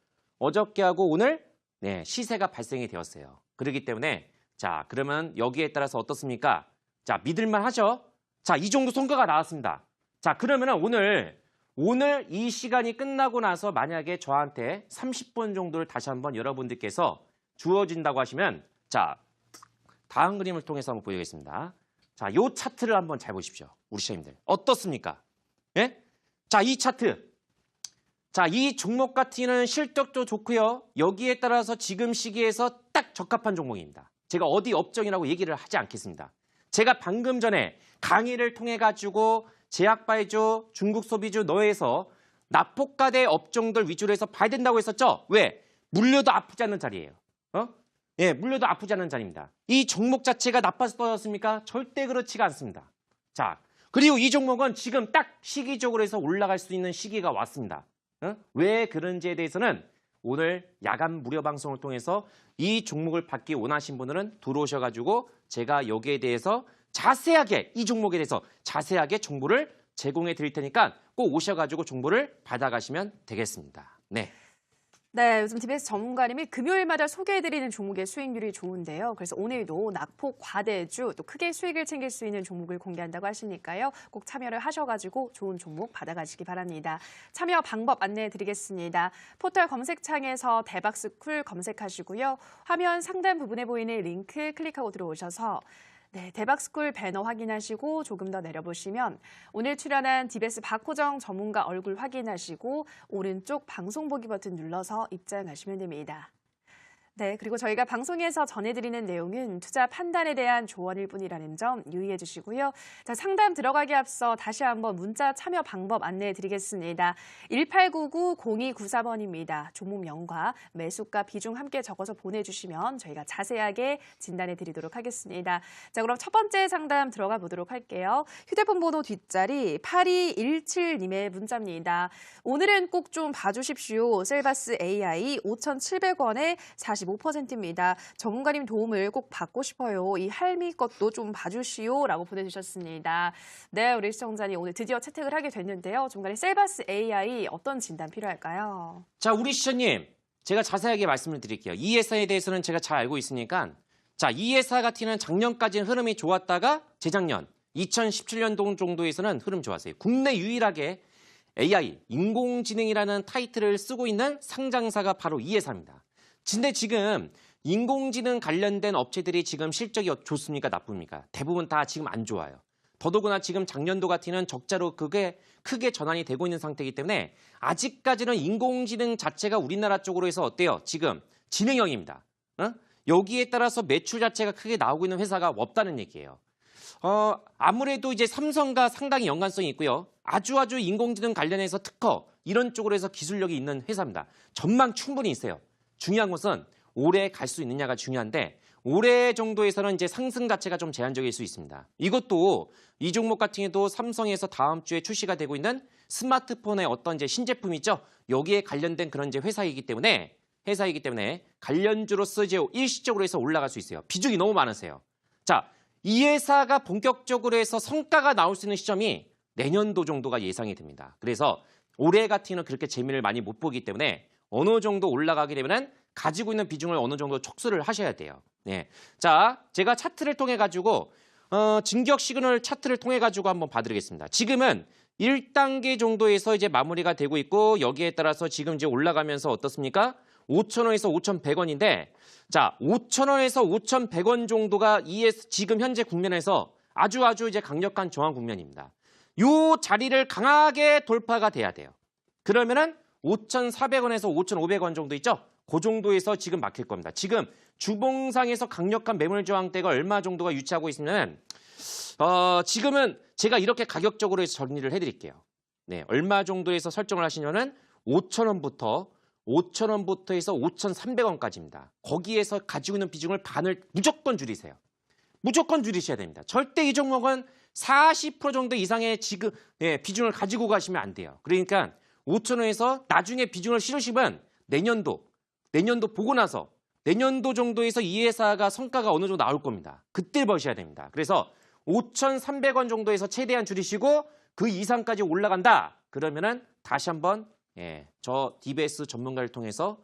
네, 시세가 발생이 되었어요. 그렇기 때문에 자, 그러면 여기에 따라서 어떻습니까? 자, 믿을만 하죠? 자, 이 정도 성과가 나왔습니다. 자, 그러면은 오늘 이 시간이 끝나고 나서 만약에 저한테 30분 정도를 다시 한번 여러분들께서 주어진다고 하시면 자, 다음 그림을 통해서 한번 보여드리겠습니다. 자, 요 차트를 한번 잘 보십시오. 우리 시청자님들. 어떻습니까? 예? 자, 이 차트. 자, 이 종목 같은 경우는 실적도 좋고요. 여기에 따라서 지금 시기에서 딱 적합한 종목입니다. 제가 어디 업종이라고 얘기를 하지 않겠습니다. 제가 방금 전에 강의를 통해 가지고 제약바이주, 중국 소비주 너에서 납폭가대 업종들 위주로 해서 봐야 된다고 했었죠? 왜? 물려도 아프지 않는 자리예요. 예, 물려도 아프지 않는 자리입니다. 이 종목 자체가 나빠서 떨어졌습니까? 절대 그렇지가 않습니다. 자, 그리고 이 종목은 지금 딱 시기적으로 해서 올라갈 수 있는 시기가 왔습니다. 왜 그런지에 대해서는 오늘 야간 무료 방송을 통해서 이 종목을 받기 원하신 분들은 들어오셔가지고 제가 여기에 대해서 자세하게 이 종목에 대해서 자세하게 정보를 제공해 드릴 테니까 꼭 오셔가지고 정보를 받아가시면 되겠습니다. 네.
네, 요즘 TBS 전문가님이 금요일마다 소개해드리는 종목의 수익률이 좋은데요. 그래서 오늘도 낙폭 과대주, 또 크게 수익을 챙길 수 있는 종목을 공개한다고 하시니까요. 꼭 참여를 하셔가지고 좋은 종목 받아가시기 바랍니다. 참여 방법 안내해드리겠습니다. 포털 검색창에서 대박스쿨 검색하시고요. 화면 상단 부분에 보이는 링크 클릭하고 들어오셔서 네, 대박스쿨 배너 확인하시고 조금 더 내려보시면 오늘 출연한 TBS 박호정 전문가 얼굴 확인하시고 오른쪽 방송 보기 버튼 눌러서 입장하시면 됩니다. 네, 그리고 저희가 방송에서 전해드리는 내용은 투자 판단에 대한 조언일 뿐이라는 점 유의해 주시고요. 자, 상담 들어가기 앞서 다시 한번 문자 참여 방법 안내해 드리겠습니다. 1899-0294번입니다. 종목명과 매수가 비중 함께 적어서 보내주시면 저희가 자세하게 진단해 드리도록 하겠습니다. 자, 그럼 첫 번째 상담 들어가 보도록 할게요. 휴대폰 번호 뒷자리 8217님의 문자입니다. 오늘은 꼭 좀 봐주십시오. 셀바스 AI 5,700원에 45%입니다. 전문가님 도움을 꼭 받고 싶어요. 이 할미 것도 좀 봐주시오라고 보내주셨습니다. 네, 우리 시청자님 오늘 드디어 채택을 하게 됐는데요. 전문가님 셀바스 AI 어떤 진단 필요할까요?
자, 우리 시청님, 제가 자세하게 말씀을 드릴게요. 이 회사에 대해서는 제가 잘 알고 있으니까 자, 이 회사 같은 작년까지는 흐름이 좋았다가 재작년 2017년도 정도에서는 흐름 좋았어요. 국내 유일하게 AI, 인공지능이라는 타이틀을 쓰고 있는 상장사가 바로 이 회사입니다. 근데 지금 인공지능 관련된 업체들이 지금 실적이 좋습니까? 나쁩니까? 대부분 다 지금 안 좋아요. 더더구나 지금 작년도 같은 적자로 그게 크게 전환이 되고 있는 상태이기 때문에 아직까지는 인공지능 자체가 우리나라 쪽으로 해서 어때요? 지금 진행형입니다. 여기에 따라서 매출 자체가 크게 나오고 있는 회사가 없다는 얘기예요. 아무래도 이제 삼성과 상당히 연관성이 있고요. 아주 인공지능 관련해서 특허 이런 쪽으로 해서 기술력이 있는 회사입니다. 전망 충분히 있어요. 중요한 것은 올해 갈 수 있느냐가 중요한데 올해 정도에서는 이제 상승 자체가 좀 제한적일 수 있습니다. 이것도 이 종목 같은 경우도 삼성에서 다음 주에 출시가 되고 있는 스마트폰의 어떤 이제 신제품이죠. 여기에 관련된 그런 이제 회사이기 때문에 관련주로서 이제 일시적으로 해서 올라갈 수 있어요. 비중이 너무 많으세요. 자, 이 회사가 본격적으로 해서 성과가 나올 수 있는 시점이 내년도 정도가 예상이 됩니다. 그래서 올해 같은 경우는 그렇게 재미를 많이 못 보기 때문에 어느 정도 올라가게 되면은 가지고 있는 비중을 어느 정도 척수를 하셔야 돼요. 네. 자, 제가 차트를 통해 가지고 진격 시그널 차트를 통해 가지고 한번 봐드리겠습니다. 지금은 1단계 정도에서 이제 마무리가 되고 있고 여기에 따라서 지금 이제 올라가면서 어떻습니까? 5,000원에서 5,100원인데 자, 5,000원에서 5,100원 정도가 지금 현재 국면에서 아주 이제 강력한 저항 국면입니다. 요 자리를 강하게 돌파가 돼야 돼요. 그러면은 5,400원에서 5,500원 정도 있죠? 그 정도에서 지금 막힐 겁니다. 지금 주봉상에서 강력한 매물 저항대가 얼마 정도가 유치하고 있으면 지금은 제가 이렇게 가격적으로 해서 정리를 해드릴게요. 네, 얼마 정도에서 설정을 하시냐면은 5,000원부터 해서 5,300원까지입니다. 거기에서 가지고 있는 비중을 반을 무조건 줄이세요. 무조건 줄이셔야 됩니다. 절대 이 종목은 40% 정도 이상의 지금 비중을 가지고 가시면 안 돼요. 그러니까 5,000원에서 나중에 비중을 실으시면 내년도 보고 나서 내년도 정도에서 이 회사가 성과가 어느 정도 나올 겁니다. 그때 버셔야 됩니다. 그래서 5,300원 정도에서 최대한 줄이시고 그 이상까지 올라간다. 그러면은 다시 한번 저 DBS 전문가를 통해서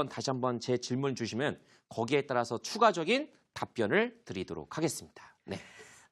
다시 한번 제 질문 주시면 거기에 따라서 추가적인 답변을 드리도록 하겠습니다. 네.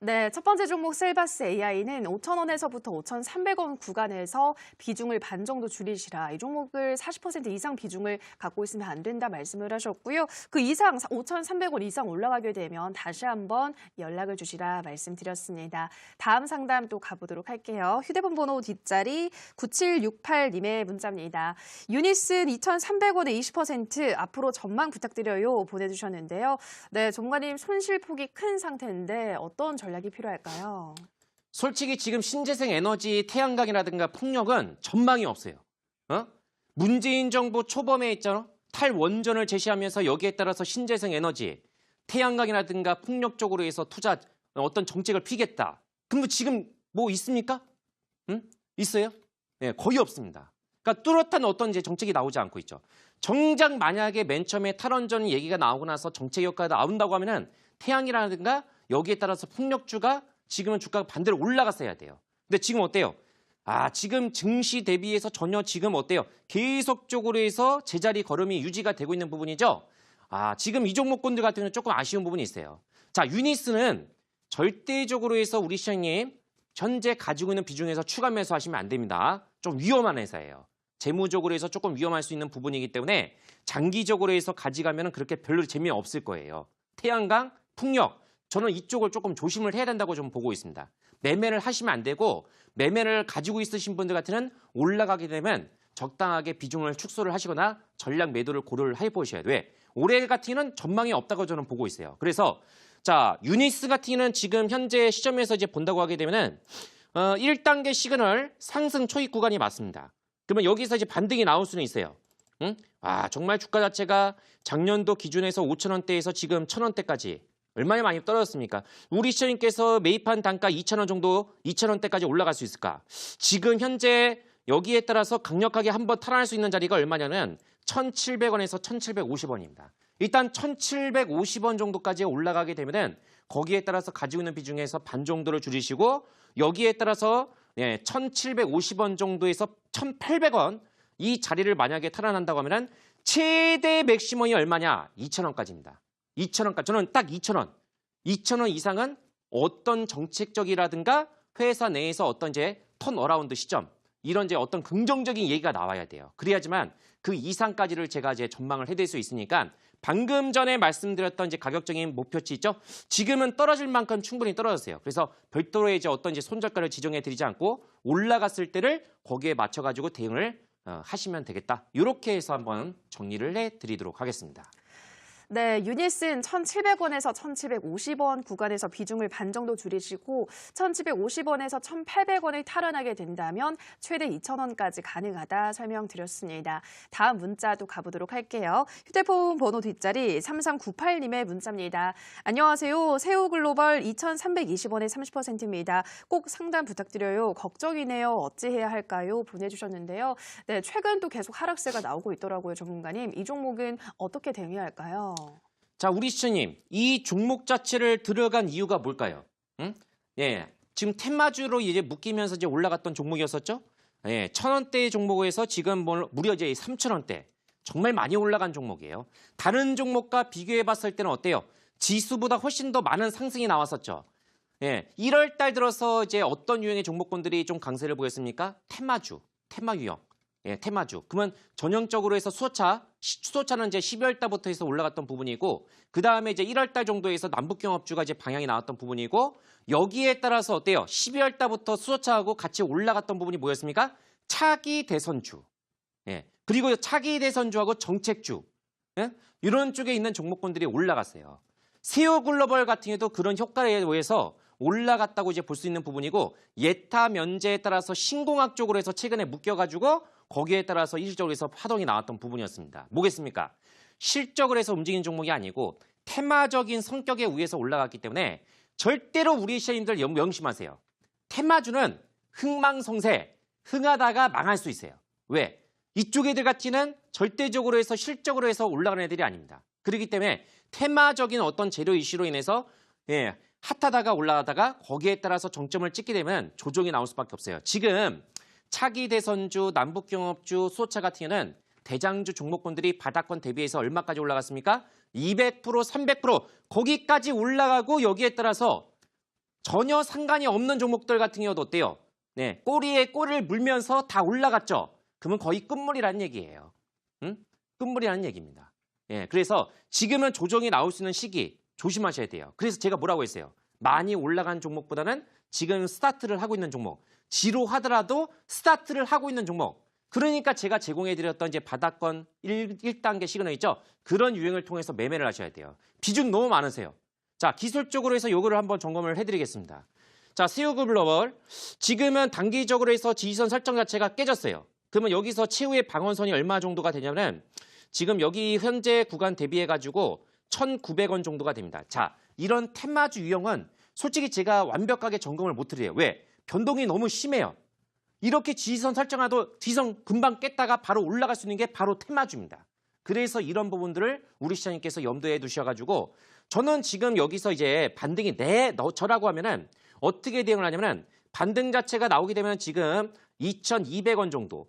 네, 첫 번째 종목 셀바스 AI는 5,000원에서부터 5,300원 구간에서 비중을 반 정도 줄이시라. 이 종목을 40% 이상 비중을 갖고 있으면 안 된다 말씀을 하셨고요. 그 이상 5,300원 이상 올라가게 되면 다시 한번 연락을 주시라 말씀드렸습니다. 다음 상담 또 가보도록 할게요. 휴대폰 번호 뒷자리 9768님의 문자입니다. 유니슨 2,300원에 20% 앞으로 전망 부탁드려요 보내주셨는데요. 네, 전문가님 손실폭이 큰 상태인데 어떤 전략이 필요할까요?
솔직히 지금 신재생 에너지 태양광이라든가 풍력은 전망이 없어요. 문재인 정부 초범에 있잖아. 탈원전을 제시하면서 여기에 따라서 신재생 에너지, 태양광이라든가 풍력 쪽으로 해서 투자 어떤 정책을 피겠다. 그럼 지금 뭐 있습니까? 있어요? 네, 거의 없습니다. 그러니까 뚜렷한 어떤 이제 정책이 나오지 않고 있죠. 정작 만약에 맨 처음에 탈원전 얘기가 나오고 나서 정책 효과가 나온다고 하면은 태양이라든가 여기에 따라서 폭력주가 지금은 주가가 반대로 올라갔어야 돼요. 근데 지금 어때요? 지금 증시 대비해서 전혀 지금 어때요? 계속적으로 해서 제자리 걸음이 유지가 되고 있는 부분이죠. 지금 이 종목군들 같은 경우는 조금 아쉬운 부분이 있어요. 자, 유니스는 절대적으로 해서 우리 시장님 현재 가지고 있는 비중에서 추가 매수하시면 안 됩니다. 좀 위험한 회사예요. 재무적으로 해서 조금 위험할 수 있는 부분이기 때문에 장기적으로 해서 가져가면 그렇게 별로 재미없을 거예요. 태양광, 풍력, 저는 이쪽을 조금 조심을 해야 된다고 좀 보고 있습니다. 매매를 하시면 안 되고 매매를 가지고 있으신 분들 같은 경우는 올라가게 되면 적당하게 비중을 축소를 하시거나 전략 매도를 고려를 해보셔야 돼요. 왜? 올해 같은 경우는 전망이 없다고 저는 보고 있어요. 그래서 자, 유니스 같은 경우는 지금 현재 시점에서 이제 본다고 하게 되면은 1단계 시그널 상승 초입 구간이 맞습니다. 그러면 여기서 이제 반등이 나올 수는 있어요. 응? 정말 주가 자체가 작년도 기준에서 5,000원대에서 지금 1,000원대까지 얼마나 많이 떨어졌습니까? 우리 시장님께서 매입한 단가 2,000원 정도, 2,000원대까지 올라갈 수 있을까? 지금 현재 여기에 따라서 강력하게 한번 탈환할 수 있는 자리가 얼마냐면 1,700원에서 1,750원입니다. 일단 1,750원 정도까지 올라가게 되면은 거기에 따라서 가지고 있는 비중에서 반 정도를 줄이시고 여기에 따라서 1,750원 정도에서 1,800원 이 자리를 만약에 탈환한다고 하면은 최대 맥시멈이 얼마냐? 2,000원까지입니다. 2,000원까지. 저는 딱 2,000원. 2,000원 이상은 어떤 정책적이라든가 회사 내에서 어떤 이제 턴어라운드 시점 이런 이제 어떤 긍정적인 얘기가 나와야 돼요. 그래야지만 그 이상까지를 제가 이제 전망을 해드릴 수 있으니까 방금 전에 말씀드렸던 이제 가격적인 목표치 있죠? 지금은 떨어질 만큼 충분히 떨어졌어요. 그래서 별도로 이제 어떤 이제 손절가를 지정해 드리지 않고 올라갔을 때를 거기에 맞춰가지고 대응을 하시면 되겠다. 이렇게 해서 한번 정리를 해 드리도록 하겠습니다.
네, 유니스는 1,700원에서 1,750원 구간에서 비중을 반 정도 줄이시고 1,750원에서 1,800원을 탈환하게 된다면 최대 2,000원까지 가능하다 설명드렸습니다. 다음 문자도 가보도록 할게요. 휴대폰 번호 뒷자리 3398님의 문자입니다. 안녕하세요. 세우글로벌 2,320원에 30%입니다. 꼭 상담 부탁드려요. 걱정이네요. 어찌해야 할까요? 보내주셨는데요. 네, 최근 또 계속 하락세가 나오고 있더라고요, 전문가님. 이 종목은 어떻게 대응해야 할까요?
자, 우리 시청님, 이 종목 자체를 들어간 이유가 뭘까요? 응? 지금 테마주로 이제 묶이면서 이제 올라갔던 종목이었었죠? 1,000원대의 종목에서 지금 무려 이제 3,000원대. 정말 많이 올라간 종목이에요. 다른 종목과 비교해 봤을 때는 어때요? 지수보다 훨씬 더 많은 상승이 나왔었죠. 1월 달 들어서 이제 어떤 유형의 종목군들이 좀 강세를 보였습니까? 테마주, 테마 유형. 테마주. 그러면 전형적으로 해서 수소차는 이제 12월 달부터 해서 올라갔던 부분이고, 그 다음에 이제 1월 달 정도에서 남북경합주가 이제 방향이 나왔던 부분이고, 여기에 따라서 어때요? 12월 달부터 수소차하고 같이 올라갔던 부분이 뭐였습니까? 차기 대선주. 그리고 차기 대선주하고 정책주. 이런 쪽에 있는 종목군들이 올라갔어요. 세오글로벌 같은 경우도 그런 효과에 의해서 올라갔다고 이제 볼 수 있는 부분이고, 예타 면제에 따라서 신공학 쪽으로 해서 최근에 묶여가지고 거기에 따라서 일시적으로 해서 파동이 나왔던 부분이었습니다. 뭐겠습니까? 실적을 해서 움직이는 종목이 아니고 테마적인 성격에 의해서 올라갔기 때문에 절대로 우리 시장님들 명심하세요. 테마주는 흥망성쇠, 흥하다가 망할 수 있어요. 왜? 이쪽 애들 같이는 절대적으로 해서 실적으로 해서 올라가는 애들이 아닙니다. 그렇기 때문에 테마적인 어떤 재료 이슈로 인해서 핫하다가 올라가다가 거기에 따라서 정점을 찍게 되면 조정이 나올 수밖에 없어요. 지금 차기 대선주, 남북경합주, 수소차 같은 경우는 대장주 종목군들이 바닥권 대비해서 얼마까지 올라갔습니까? 200%, 300% 거기까지 올라가고 여기에 따라서 전혀 상관이 없는 종목들 같은 경우도 어때요? 꼬리에 꼬리를 물면서 다 올라갔죠. 그러면 거의 끝물이라는 얘기예요. 끝물이라는 얘기입니다. 그래서 지금은 조정이 나올 수 있는 시기 조심하셔야 돼요. 그래서 제가 뭐라고 했어요? 많이 올라간 종목보다는 지금 스타트를 하고 있는 종목, 지루하더라도 스타트를 하고 있는 종목. 그러니까 제가 제공해드렸던 이제 바닥권 1단계 시그널 있죠? 그런 유행을 통해서 매매를 하셔야 돼요. 비중 너무 많으세요. 자, 기술적으로 해서 요거를 한번 점검을 해드리겠습니다. 자, 세우글로벌 지금은 단기적으로 해서 지지선 설정 자체가 깨졌어요. 그러면 여기서 최후의 방어선이 얼마 정도가 되냐면 지금 여기 현재 구간 대비해가지고 1,900원 정도가 됩니다. 자, 이런 테마주 유형은 솔직히 제가 완벽하게 점검을 못 드려요. 왜? 변동이 너무 심해요. 이렇게 지지선 설정하도 지지선 금방 깼다가 바로 올라갈 수 있는 게 바로 테마주입니다. 그래서 이런 부분들을 우리 시장님께서 염두에 두셔가지고 저는 지금 여기서 이제 반등이 저라고 하면은 어떻게 대응을 하냐면은 반등 자체가 나오게 되면 지금 2,200원 정도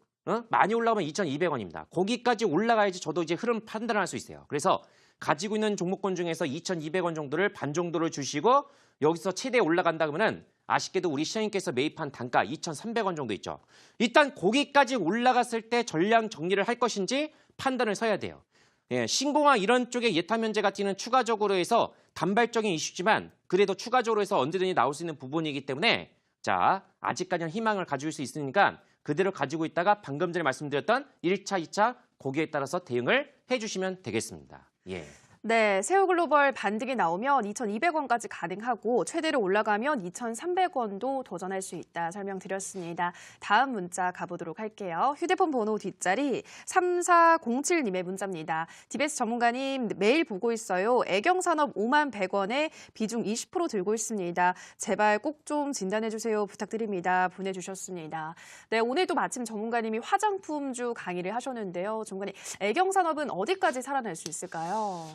많이 올라오면 2,200원입니다. 거기까지 올라가야지 저도 이제 흐름 판단을 할 수 있어요. 그래서 가지고 있는 종목군 중에서 2,200원 정도를 반 정도를 주시고 여기서 최대 올라간다 그러면은 아쉽게도 우리 시장님께서 매입한 단가 2,300원 정도 있죠. 일단 거기까지 올라갔을 때 전량 정리를 할 것인지 판단을 서야 돼요. 예, 신공항 이런 쪽에 예타 면제 같은 경우는 추가적으로 해서 단발적인 이슈지만 그래도 추가적으로 해서 언제든지 나올 수 있는 부분이기 때문에 자 아직까지는 희망을 가질 수 있으니까 그대로 가지고 있다가 방금 전에 말씀드렸던 1차, 2차 거기에 따라서 대응을 해주시면 되겠습니다. 예.
네, 세우글로벌 반등이 나오면 2,200원까지 가능하고 최대로 올라가면 2,300원도 도전할 수 있다 설명드렸습니다. 다음 문자 가보도록 할게요. 휴대폰 번호 뒷자리 3407님의 문자입니다. DBS 전문가님 매일 보고 있어요. 애경산업 5만 100원에 비중 20% 들고 있습니다. 제발 꼭 좀 진단해 주세요. 부탁드립니다. 보내주셨습니다. 네, 오늘도 마침 전문가님이 화장품주 강의를 하셨는데요. 전문가님, 애경산업은 어디까지 살아날 수 있을까요?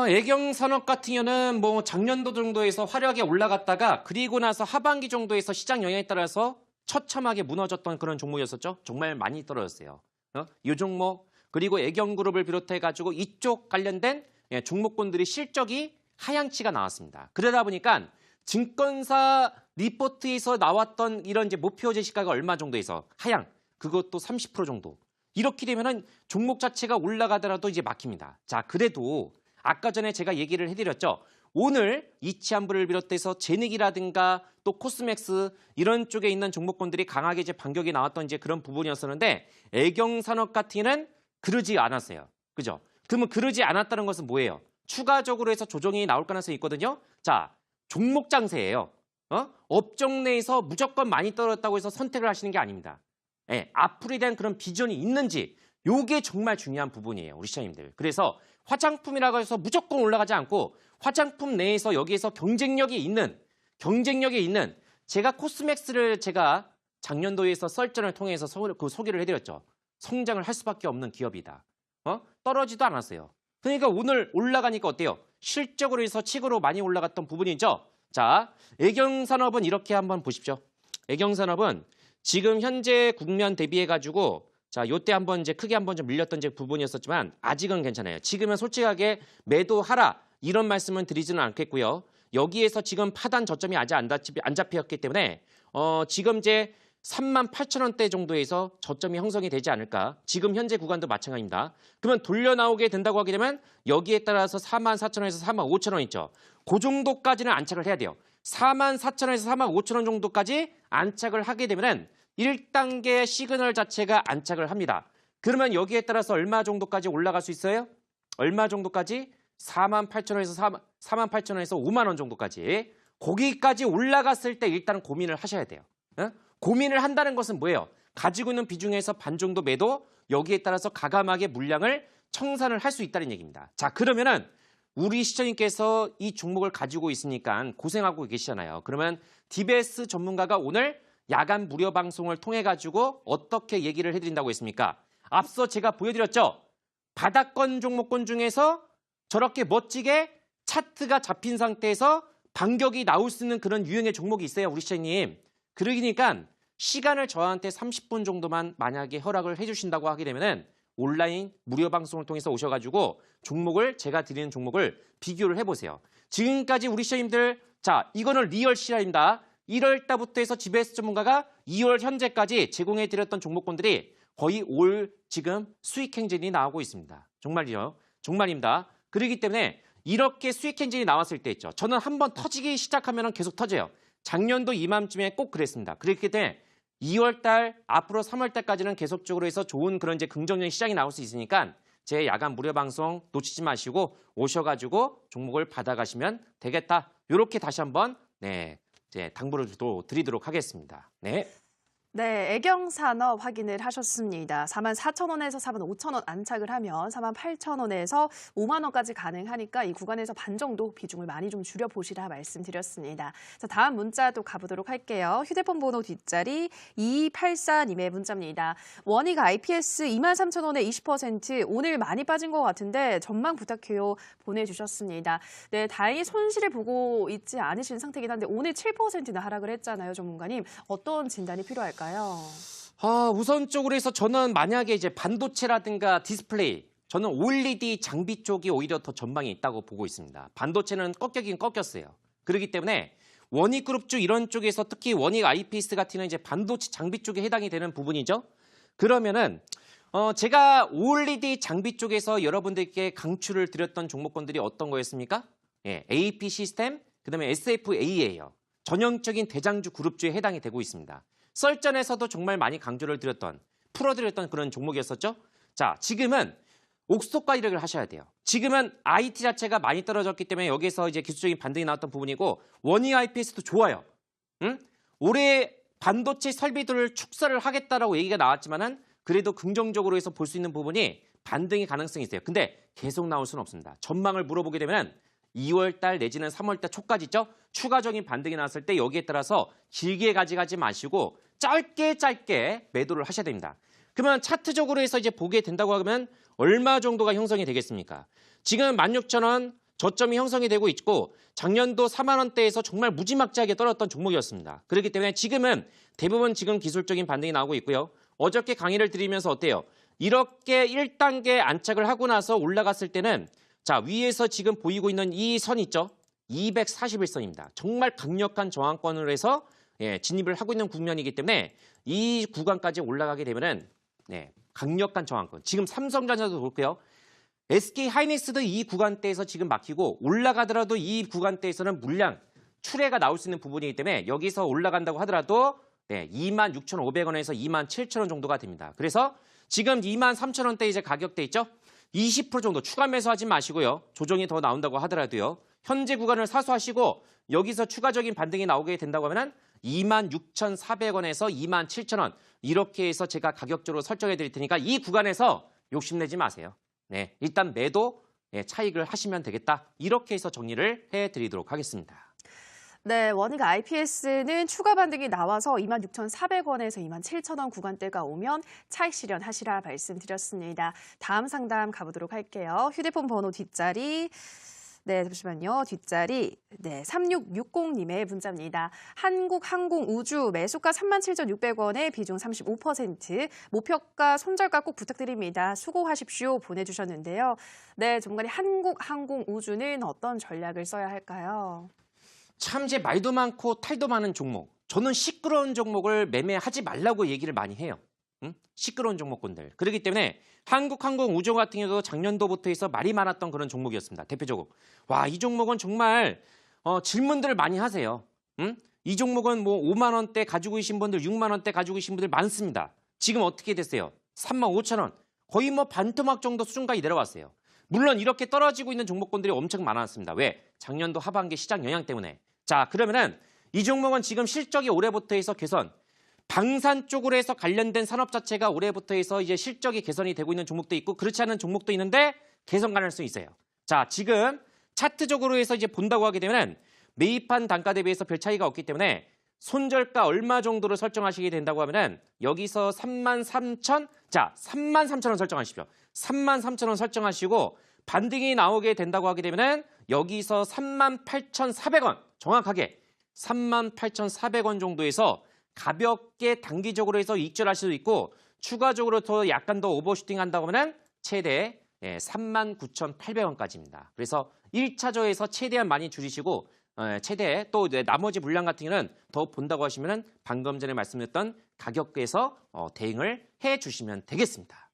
애경산업 같은 경우는 뭐 작년도 정도에서 화려하게 올라갔다가 그리고 나서 하반기 정도에서 시장 영향에 따라서 처참하게 무너졌던 그런 종목이었었죠. 정말 많이 떨어졌어요. 이 종목 그리고 애경그룹을 비롯해가지고 이쪽 관련된 종목군들이 실적이 하향치가 나왔습니다. 그러다 보니까 증권사 리포트에서 나왔던 이런 이제 목표 제시가가 얼마 정도에서 하향 그것도 30% 정도. 이렇게 되면은 종목 자체가 올라가더라도 이제 막힙니다. 자, 그래도 아까 전에 제가 얘기를 해드렸죠. 오늘 이치한부를 비롯해서 제닉이라든가 또 코스맥스 이런 쪽에 있는 종목군들이 강하게 이제 반격이 나왔던 이제 그런 부분이었었는데 애경산업 같은 경우는 그러지 않았어요. 그죠? 그러면 그러지 않았다는 것은 뭐예요? 추가적으로 해서 조정이 나올 가능성이 있거든요. 자, 종목 장세예요. 업종 내에서 무조건 많이 떨어졌다고 해서 선택을 하시는 게 아닙니다. 예, 앞으로에 대한 그런 비전이 있는지 요게 정말 중요한 부분이에요. 우리 시장님들. 그래서 화장품이라고 해서 무조건 올라가지 않고 화장품 내에서 여기에서 경쟁력이 있는 제가 코스맥스를 제가 작년도에서 썰전을 통해서 소개를 해드렸죠. 성장을 할 수밖에 없는 기업이다. 떨어지도 않았어요. 그러니까 오늘 올라가니까 어때요? 실적으로 해서 치고로 많이 올라갔던 부분이죠. 자, 애경산업은 이렇게 한번 보십시오. 애경산업은 지금 현재 국면 대비해가지고 자, 요때 한번 이제 크게 한번 좀 밀렸던 이제 부분이었었지만 아직은 괜찮아요. 지금은 솔직하게 매도하라 이런 말씀은 드리지는 않겠고요. 여기에서 지금 파단 저점이 아직 안 잡혔기 때문에 지금 이제 38,000원대 정도에서 저점이 형성이 되지 않을까. 지금 현재 구간도 마찬가지입니다. 그러면 돌려 나오게 된다고 하게 되면 여기에 따라서 44,000원에서 45,000원 있죠. 그 정도까지는 안착을 해야 돼요. 44,000원에서 45,000원 정도까지 안착을 하게 되면은 1단계 시그널 자체가 안착을 합니다. 그러면 여기에 따라서 얼마 정도까지 올라갈 수 있어요? 얼마 정도까지? 48,000원에서 5만 원 정도까지. 거기까지 올라갔을 때 일단 고민을 하셔야 돼요. 고민을 한다는 것은 뭐예요? 가지고 있는 비중에서 반 정도 매도, 여기에 따라서 가감하게 물량을 청산을 할 수 있다는 얘기입니다. 자, 그러면은 우리 시청님께서 이 종목을 가지고 있으니까 고생하고 계시잖아요. 그러면 DBS 전문가가 오늘 야간 무료 방송을 통해 가지고 어떻게 얘기를 해드린다고 했습니까? 앞서 제가 보여드렸죠. 바닥권 종목군 중에서 저렇게 멋지게 차트가 잡힌 상태에서 반격이 나올 수 있는 그런 유형의 종목이 있어요. 우리 시청님. 그러니까 시간을 저한테 30분 정도만 만약에 허락을 해주신다고 하게 되면은 온라인 무료 방송을 통해서 오셔가지고 종목을 제가 드리는 종목을 비교를 해보세요. 지금까지 우리 시청님들 자 이거는 리얼 실화입니다. 1월 달부터 해서 GBS 전문가가 2월 현재까지 제공해드렸던 종목군들이 거의 올 지금 수익 행진이 나오고 있습니다. 정말이요. 정말입니다. 그렇기 때문에 이렇게 수익 행진이 나왔을 때 있죠. 저는 한번 터지기 시작하면 계속 터져요. 작년도 이맘쯤에 꼭 그랬습니다. 그렇기 때문에 2월 달 앞으로 3월 달까지는 계속적으로 해서 좋은 그런 이제 긍정적인 시장이 나올 수 있으니까 제 야간 무료 방송 놓치지 마시고 오셔가지고 종목을 받아가시면 되겠다. 이렇게 다시 한번 네 이제 당부를 또 드리도록 하겠습니다. 네.
네, 애경산업 확인을 하셨습니다. 44,000원에서 45,000원 안착을 하면 48,000원에서 5만 원까지 가능하니까 이 구간에서 반 정도 비중을 많이 좀 줄여보시라 말씀드렸습니다. 자, 다음 문자 또 가보도록 할게요. 휴대폰 번호 뒷자리 2284님의 문자입니다. 원익 IPS 23,000원에 20% 오늘 많이 빠진 것 같은데 전망 부탁해요 보내주셨습니다. 네, 다행히 손실을 보고 있지 않으신 상태긴 한데 오늘 7%나 하락을 했잖아요, 전문가님. 어떤 진단이 필요할까요?
우선적으로 해서 저는 만약에 이제 반도체라든가 디스플레이, 저는 OLED 장비 쪽이 오히려 더 전망이 있다고 보고 있습니다. 반도체는 꺾이긴 꺾였어요. 그렇기 때문에 원익그룹주 이런 쪽에서 특히 원익 IPS 같은 이제 반도체 장비 쪽에 해당이 되는 부분이죠. 그러면은 제가 OLED 장비 쪽에서 여러분들께 강추를 드렸던 종목군들이 어떤 거였습니까? 예, AP 시스템, 그다음에 SFA예요. 전형적인 대장주 그룹주에 해당이 되고 있습니다. 썰전에서도 정말 많이 강조를 풀어드렸던 그런 종목이었었죠. 자, 지금은 옥수수과 일을 하셔야 돼요. 지금은 IT 자체가 많이 떨어졌기 때문에 여기서 이제 기술적인 반등이 나왔던 부분이고 원익 IPS도 좋아요. 올해 반도체 설비들을 축소를 하겠다라고 얘기가 나왔지만은 그래도 긍정적으로 해서 볼 수 있는 부분이 반등의 가능성이 있어요. 근데 계속 나올 수는 없습니다. 전망을 물어보게 되면 2월 달 내지는 3월 달 초까지 있죠. 추가적인 반등이 나왔을 때 여기에 따라서 길게 가져가지 마시고 짧게 매도를 하셔야 됩니다. 그러면 차트적으로 해서 이제 보게 된다고 하면 얼마 정도가 형성이 되겠습니까? 지금 16,000원 저점이 형성이 되고 있고 작년도 4만 원대에서 정말 무지막지하게 떨어졌던 종목이었습니다. 그렇기 때문에 지금은 대부분 지금 기술적인 반등이 나오고 있고요. 어저께 강의를 드리면서 어때요? 이렇게 1단계 안착을 하고 나서 올라갔을 때는 자, 위에서 지금 보이고 있는 이 선 있죠? 241선입니다. 정말 강력한 저항권으로 해서 진입을 하고 있는 국면이기 때문에 이 구간까지 올라가게 되면은 강력한 저항권. 지금 삼성전자도 볼게요. SK 하이닉스도 이 구간대에서 지금 막히고 올라가더라도 이 구간대에서는 물량 출회가 나올 수 있는 부분이기 때문에 여기서 올라간다고 하더라도 26,500원에서 27,000원 정도가 됩니다. 그래서 지금 23,000원대 이제 가격대 있죠? 20% 정도 추가 매수하지 마시고요. 조정이 더 나온다고 하더라도요. 현재 구간을 사수하시고 여기서 추가적인 반등이 나오게 된다고 하면 26,400원에서 27,000원 이렇게 해서 제가 가격적으로 설정해 드릴 테니까 이 구간에서 욕심내지 마세요. 네, 일단 매도 차익을 하시면 되겠다. 이렇게 해서 정리를 해드리도록 하겠습니다.
네, 원익 IPS는 추가 반등이 나와서 26,400원에서 27,000원 구간대가 오면 차익 실현하시라 말씀드렸습니다. 다음 상담 가보도록 할게요. 휴대폰 번호 뒷자리 잠시만요. 뒷자리 3660님의 문자입니다. 한국항공우주 매수가 37,600원에 비중 35%, 목표가 손절가 꼭 부탁드립니다. 수고하십시오 보내주셨는데요. 네, 전문가님 한국항공우주는 어떤 전략을 써야 할까요?
참 이제 말도 많고 탈도 많은 종목. 저는 시끄러운 종목을 매매하지 말라고 얘기를 많이 해요. 시끄러운 종목군들. 그렇기 때문에 한국항공우주 같은 경우도 작년도부터 해서 말이 많았던 그런 종목이었습니다. 대표적으로. 와, 이 종목은 정말 질문들을 많이 하세요. 이 종목은 뭐 5만 원대 가지고 계신 분들, 6만 원대 가지고 계신 분들 많습니다. 지금 어떻게 됐어요? 35,000원. 거의 뭐 반토막 정도 수준까지 내려왔어요. 물론 이렇게 떨어지고 있는 종목군들이 엄청 많았습니다. 왜? 작년도 하반기 시장 영향 때문에. 자, 그러면은 이 종목은 지금 실적이 올해부터 해서 개선, 방산 쪽으로 해서 관련된 산업 자체가 올해부터 해서 이제 실적이 개선이 되고 있는 종목도 있고 그렇지 않은 종목도 있는데 개선 가능성이 있어요. 자, 지금 차트적으로 해서 이제 본다고 하게 되면 매입한 단가 대비해서 별 차이가 없기 때문에 손절가 얼마 정도를 설정하시게 된다고 하면은 여기서 33,000, 자, 33,000원 설정하십시오. 33,000원 설정하시고 반등이 나오게 된다고 하게 되면은 여기서 38,400원 정확하게 38,400원 정도에서 가볍게 단기적으로 해서 익절할 수도 있고 추가적으로 더 약간 더 오버슈팅 한다고 하면 최대 39,800원까지입니다. 그래서 1차저에서 최대한 많이 줄이시고 최대 또 나머지 물량 같은 경우는 더 본다고 하시면 방금 전에 말씀드렸던 가격대에서 대응을 해주시면 되겠습니다.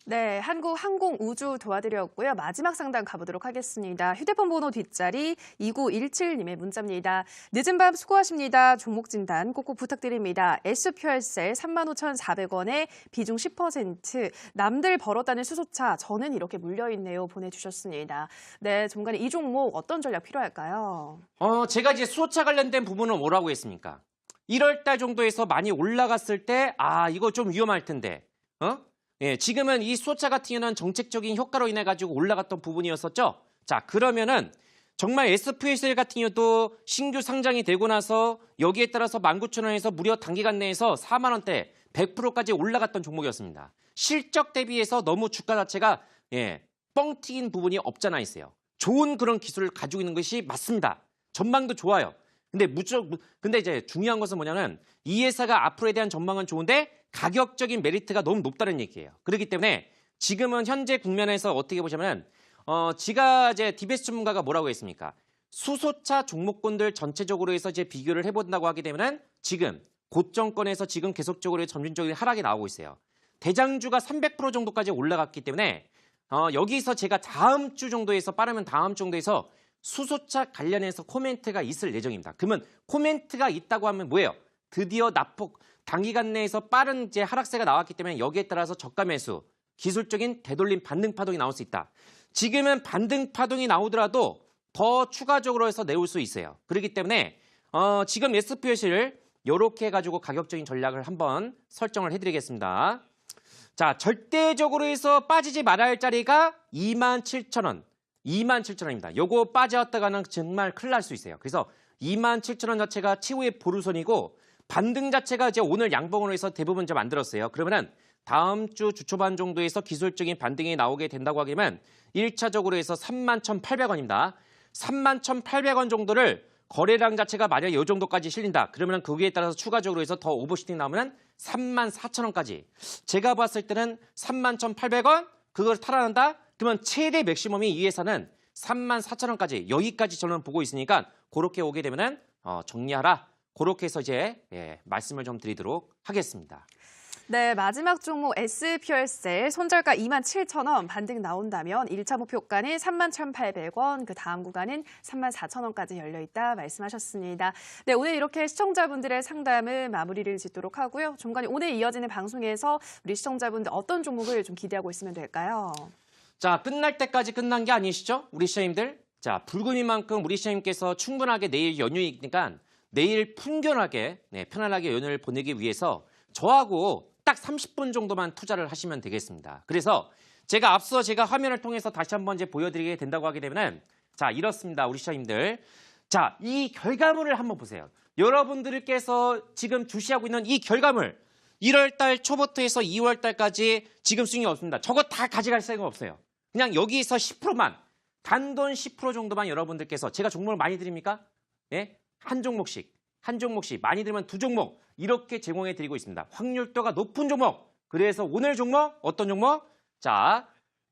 네, 한국항공우주 도와드렸고요. 마지막 상담 가보도록 하겠습니다. 휴대폰 번호 뒷자리 2917님의 문자입니다. 늦은 밤 수고하십니다. 종목 진단 꼭꼭 부탁드립니다. S퓨얼셀 35,400원에 비중 10%, 남들 벌었다는 수소차, 저는 이렇게 물려있네요. 보내주셨습니다. 네, 전문가님 이 종목 어떤 전략 필요할까요?
제가 이제 수소차 관련된 부분은 뭐라고 했습니까? 1월 달 정도에서 많이 올라갔을 때 이거 좀 위험할 텐데. 예, 지금은 이 수소차 같은 경우는 정책적인 효과로 인해 가지고 올라갔던 부분이었었죠. 자, 그러면은 정말 SPSL 같은 경우도 신규 상장이 되고 나서 여기에 따라서 19,000원에서 무려 단기간 내에서 4만 원대 100%까지 올라갔던 종목이었습니다. 실적 대비해서 너무 주가 자체가 뻥 튀긴 부분이 없잖아 있어요. 좋은 그런 기술을 가지고 있는 것이 맞습니다. 전망도 좋아요. 근데 이제 중요한 것은 뭐냐면 이 회사가 앞으로에 대한 전망은 좋은데 가격적인 메리트가 너무 높다는 얘기예요. 그렇기 때문에 지금은 현재 국면에서 어떻게 보시면 제가 이제 DBS 전문가가 뭐라고 했습니까? 수소차 종목군들 전체적으로 해서 이제 비교를 해본다고 하게 되면은 지금 고점권에서 지금 계속적으로 점진적인 하락이 나오고 있어요. 대장주가 300% 정도까지 올라갔기 때문에 여기서 제가 다음 주 정도에서 빠르면 다음 주 정도에서 수소차 관련해서 코멘트가 있을 예정입니다. 그러면 코멘트가 있다고 하면 뭐예요? 드디어 낙폭 단기간 내에서 빠른 이제 하락세가 나왔기 때문에 여기에 따라서 저가 매수, 기술적인 되돌림 반등 파동이 나올 수 있다. 지금은 반등 파동이 나오더라도 더 추가적으로 해서 내올 수 있어요. 그렇기 때문에 지금 SPS를 이렇게 해가지고 가격적인 전략을 한번 설정을 해드리겠습니다. 자, 절대적으로 해서 빠지지 말아야 할 자리가 27,000원. 27,000원입니다. 요거 빠졌다가는 정말 큰일 날 수 있어요. 그래서 27,000원 자체가 최후의 보루선이고 반등 자체가 이제 오늘 양봉으로 해서 대부분 이제 만들었어요. 그러면은 다음 주 주초반 정도에서 기술적인 반등이 나오게 된다고 하게 되면 1차적으로 해서 31,800원입니다. 31,800원 정도를 거래량 자체가 만약에 이 정도까지 실린다. 그러면 거기에 따라서 추가적으로 해서 더 오버슈팅 나오면 34,000원까지. 제가 봤을 때는 31,800원 그걸 탈환한다? 그러면 최대 맥시멈이 이 회사는 34,000원까지 여기까지 저는 보고 있으니까 그렇게 오게 되면은 정리하라. 그렇게 해서 이제 말씀을 좀 드리도록 하겠습니다.
네, 마지막 종목 SPSL 손절가 27,000원 반등 나온다면 1차 목표가는 31,800원, 그 다음 구간은 34,000원까지 열려있다 말씀하셨습니다. 네, 오늘 이렇게 시청자분들의 상담을 마무리를 짓도록 하고요. 종관이 오늘 이어지는 방송에서 우리 시청자분들 어떤 종목을 좀 기대하고 있으면 될까요?
자, 끝날 때까지 끝난 게 아니시죠? 우리 시청자님들. 자, 불금인 만큼 우리 시청자님께서 충분하게 내일 연휴이니까 내일 풍견하게 편안하게 연휴를 보내기 위해서 저하고 딱 30분 정도만 투자를 하시면 되겠습니다. 그래서 제가 화면을 통해서 다시 한번 이제 보여드리게 된다고 하게 되면은 자, 이렇습니다. 우리 시청자님들. 자, 이 결과물을 한번 보세요. 여러분들께서 지금 주시하고 있는 이 결과물 1월 달 초부터 해서 2월 달까지 지금 수익이 없습니다. 저거 다 가져갈 생각 없어요. 그냥 여기서 10%만 단돈 10% 정도만 여러분들께서 제가 종목을 많이 드립니까? 예? 한 종목씩 많이 들면 두 종목 이렇게 제공해 드리고 있습니다. 확률도가 높은 종목. 그래서 오늘 종목 어떤 종목? 자,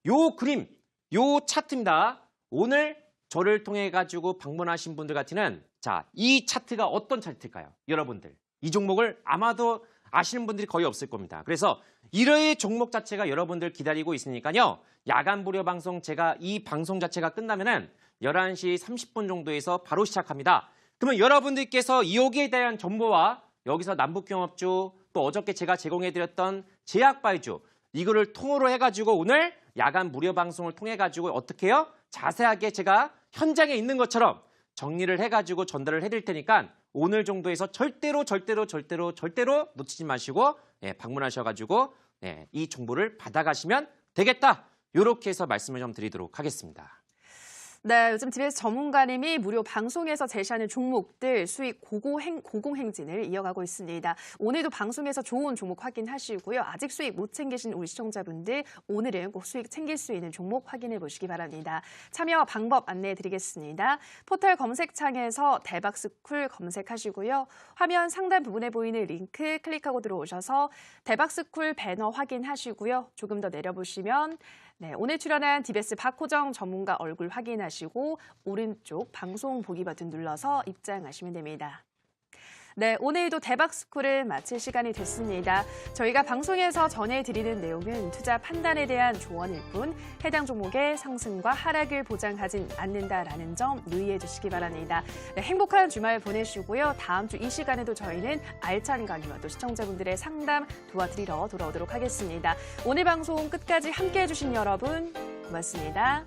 요 그림, 요 차트입니다. 오늘 저를 통해 가지고 방문하신 분들 같으면 자, 이 차트가 어떤 차트일까요? 여러분들 이 종목을 아마도 아시는 분들이 거의 없을 겁니다. 그래서 이러의 종목 자체가 여러분들 기다리고 있으니까요. 야간 무료 방송 제가 이 방송 자체가 끝나면은 11시 30분 정도에서 바로 시작합니다. 그러면 여러분들께서 여기에 대한 정보와 여기서 남북경합주 또 어저께 제가 제공해드렸던 제약바이주 이거를 통으로 해가지고 오늘 야간 무료 방송을 통해가지고 어떻게 해요? 자세하게 제가 현장에 있는 것처럼 정리를 해가지고 전달을 해드릴 테니까 오늘 정도에서 절대로 놓치지 마시고 방문하셔가지고 이 정보를 받아가시면 되겠다. 이렇게 해서 말씀을 좀 드리도록 하겠습니다.
네, 요즘 DBS 전문가님이 무료 방송에서 제시하는 종목들 수익 고공행진을 이어가고 있습니다. 오늘도 방송에서 좋은 종목 확인하시고요. 아직 수익 못 챙기신 우리 시청자분들 오늘은 꼭 수익 챙길 수 있는 종목 확인해 보시기 바랍니다. 참여 방법 안내해 드리겠습니다. 포털 검색창에서 대박스쿨 검색하시고요. 화면 상단 부분에 보이는 링크 클릭하고 들어오셔서 대박스쿨 배너 확인하시고요. 조금 더 내려보시면 오늘 출연한 DBS 박호정 전문가 얼굴 확인하시고 오른쪽 방송 보기 버튼 눌러서 입장하시면 됩니다. 네, 오늘도 대박스쿨을 마칠 시간이 됐습니다. 저희가 방송에서 전해드리는 내용은 투자 판단에 대한 조언일 뿐 해당 종목의 상승과 하락을 보장하진 않는다라는 점 유의해 주시기 바랍니다. 네, 행복한 주말 보내시고요. 다음 주 이 시간에도 저희는 알찬 강의와 또 시청자분들의 상담 도와드리러 돌아오도록 하겠습니다. 오늘 방송 끝까지 함께해 주신 여러분 고맙습니다.